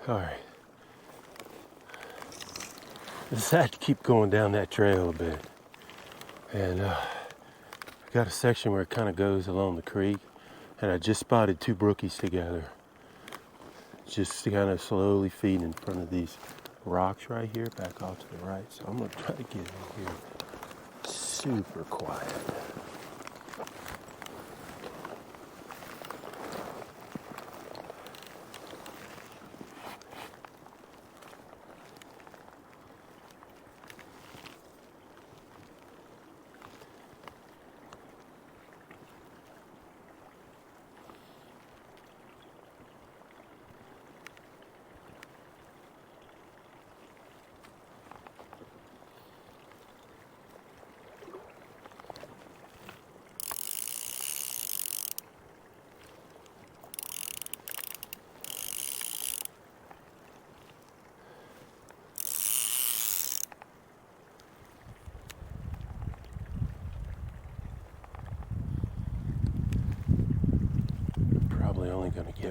All right. I decided to keep going down that trail a bit. And I got a section where it kind of goes along the creek. And I just spotted two brookies together. Just kind of slowly feeding in front of these rocks right here, back off to the right. So I'm going to try to get in here super quiet.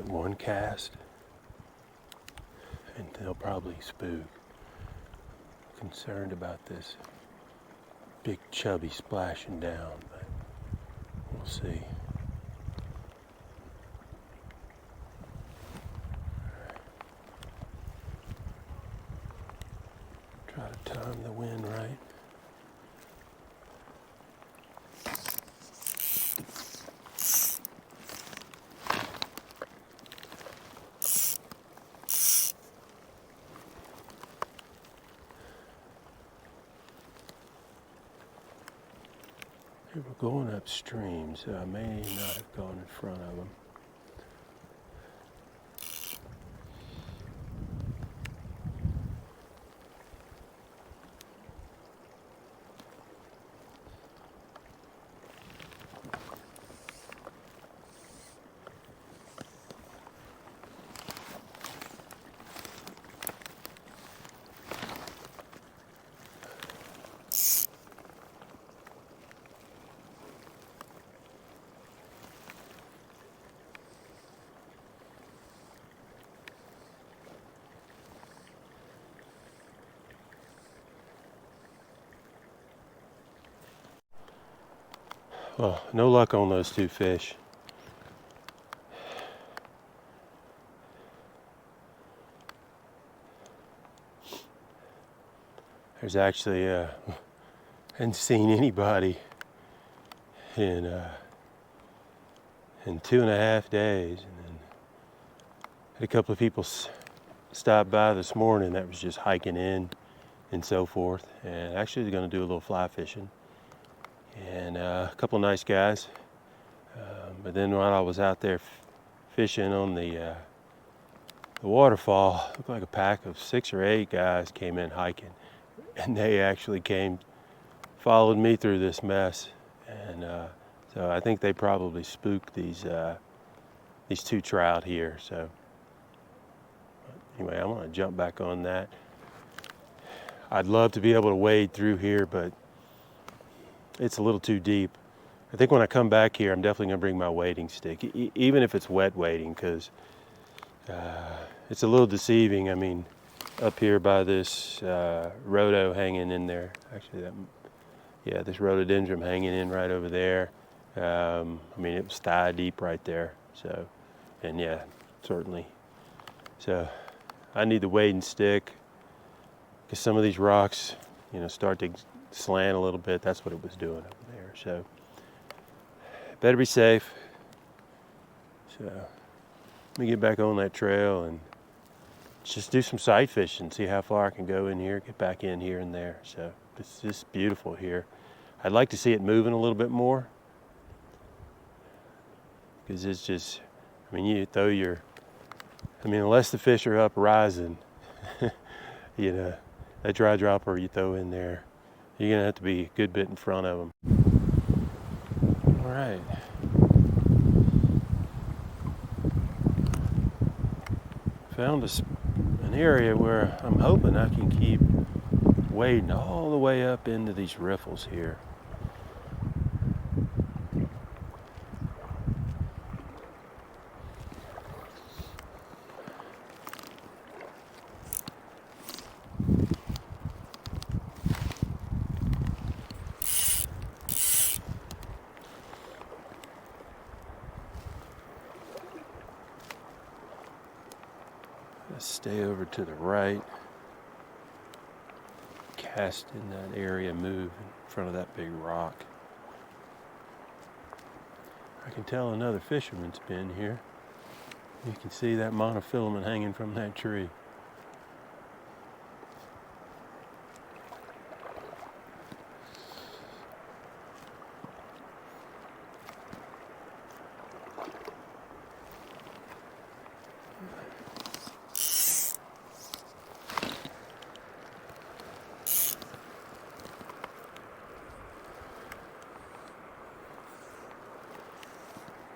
that one cast, and they'll probably spook. Concerned about this big chubby splashing down, but we'll see. Try to time the wind right. They were going upstream, so I may not have gone in front of them. Well, no luck on those two fish. There's actually, hadn't seen anybody in 2.5 days, and then had a couple of people stop by this morning that was just hiking in and so forth, and actually they're going to do a little fly fishing, and a couple of nice guys. But then while I was out there fishing on the waterfall, it looked like a pack of 6 or 8 guys came in hiking, and they actually followed me through this mess, and so I think they probably spooked these 2 trout here. So anyway, I'm gonna jump back on that. I'd love to be able to wade through here, but it's a little too deep. I think when I come back here, I'm definitely gonna bring my wading stick, even if it's wet wading, because it's a little deceiving. I mean, up here by this rhodo hanging in there, actually this rhododendron hanging in right over there. I mean, it was thigh deep right there. So, and yeah, certainly. So I need the wading stick, because some of these rocks, start to slant a little bit. That's what it was doing over there. So better be safe. So let me get back on that trail and just do some sight fishing, see how far I can go in here, get back in here and there. So it's just beautiful here. I'd like to see it moving a little bit more, because it's just, unless the fish are up rising, that dry dropper you throw in there, you're gonna have to be a good bit in front of them. All right. Found an area where I'm hoping I can keep wading all the way up into these riffles here. Let's stay over to the right, cast in that area, move in front of that big rock. I can tell another fisherman's been here. You can see that monofilament hanging from that tree.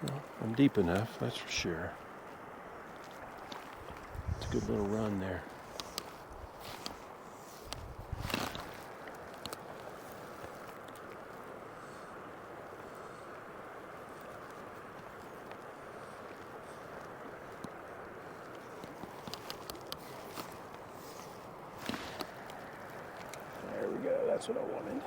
Well, I'm deep enough, that's for sure. It's a good little run there. That's what I wanted.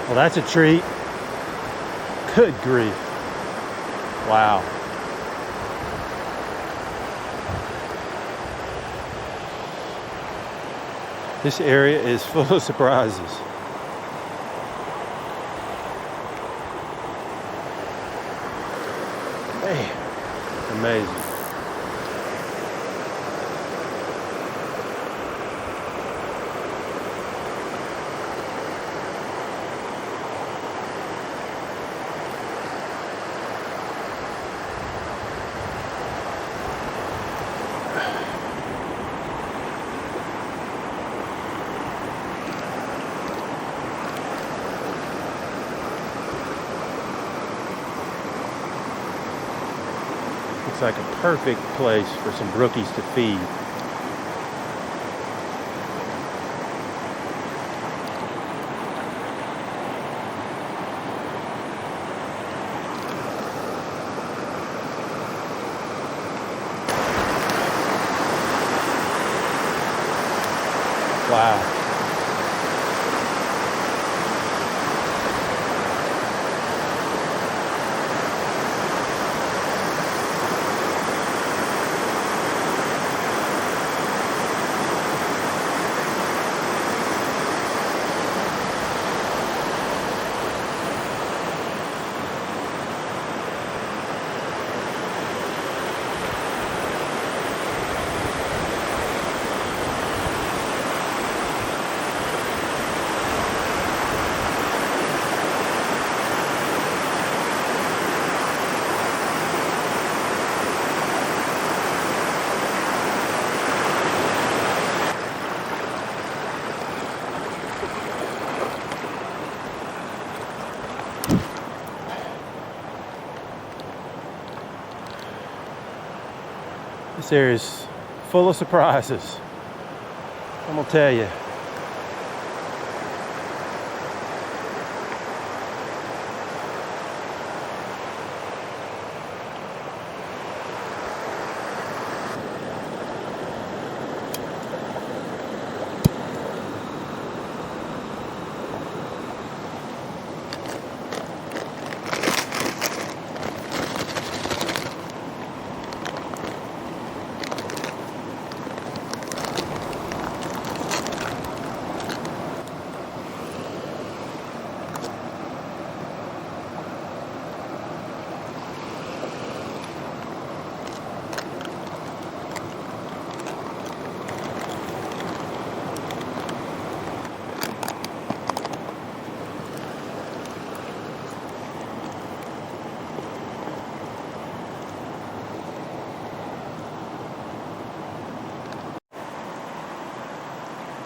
Well, that's a treat. Good grief. Wow. This area is full of surprises. Man, amazing. It's like a perfect place for some brookies to feed. Wow. This area is full of surprises. I'm gonna tell you.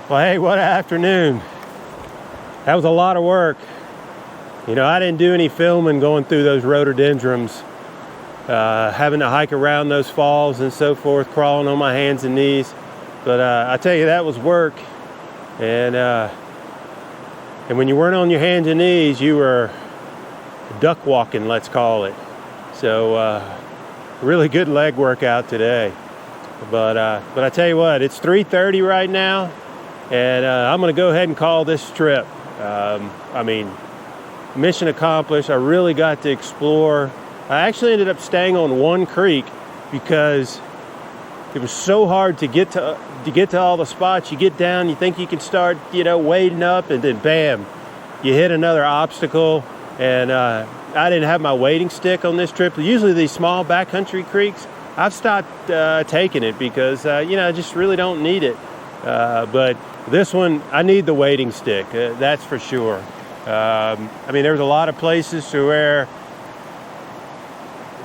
Well, hey, what an afternoon. That was a lot of work. You know, I didn't do any filming going through those rhododendrons, having to hike around those falls and so forth, crawling on my hands and knees. But I tell you, that was work. And when you weren't on your hands and knees, you were duck walking, let's call it. So really good leg workout today. But I tell you what, it's 3:30 right now. And I'm going to go ahead and call this trip. I mean, mission accomplished. I really got to explore. I actually ended up staying on one creek because it was so hard to get to all the spots. You get down, you think you can start, wading up, and then bam, you hit another obstacle. And I didn't have my wading stick on this trip. Usually these small backcountry creeks, I've stopped taking it because I just really don't need it. But this one, I need the wading stick, that's for sure. I mean, there's a lot of places to where,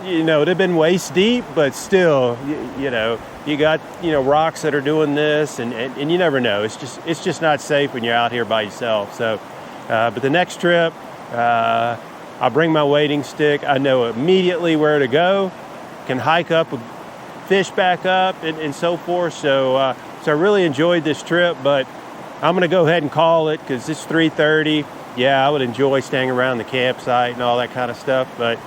you know, they've been waist deep, but still, you know, you got, you know, rocks that are doing this, and you never know. It's just not safe when you're out here by yourself. So, but the next trip, I'll bring my wading stick. I know immediately where to go, can hike up, fish back up, and so forth. So, so I really enjoyed this trip, but I'm gonna go ahead and call it because it's 3:30. Yeah, I would enjoy staying around the campsite and all that kind of stuff, but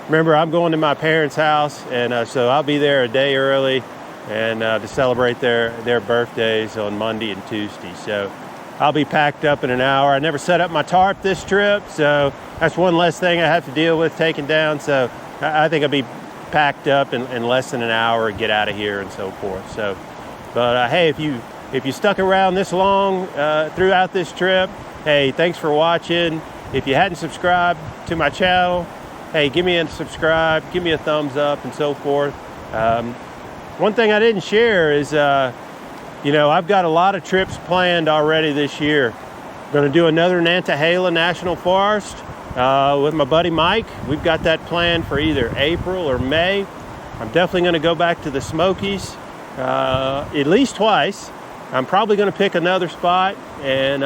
remember, I'm going to my parents' house, and so I'll be there a day early and to celebrate their birthdays on Monday and Tuesday. So I'll be packed up in an hour. I never set up my tarp this trip, so that's one less thing I have to deal with taking down. So I think I'll be packed up in less than an hour and get out of here and so forth. So, but hey, if you stuck around this long throughout this trip, hey, thanks for watching. If you hadn't subscribed to my channel, hey, give me a subscribe, give me a thumbs up, and so forth. One thing I didn't share is, you know, I've got a lot of trips planned already this year. I'm going to do another Nantahala National Forest with my buddy Mike. We've got that planned for either April or May. I'm definitely going to go back to the Smokies at least twice. I'm probably going to pick another spot and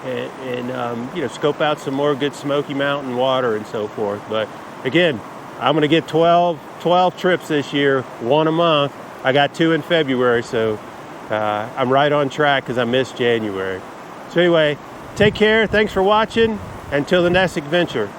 you know, scope out some more good Smoky Mountain water and so forth. But again, I'm going to get 12 trips this year, one a month. I got 2 in February, so I'm right on track because I missed January. So anyway, take care. Thanks for watching. Until the next adventure.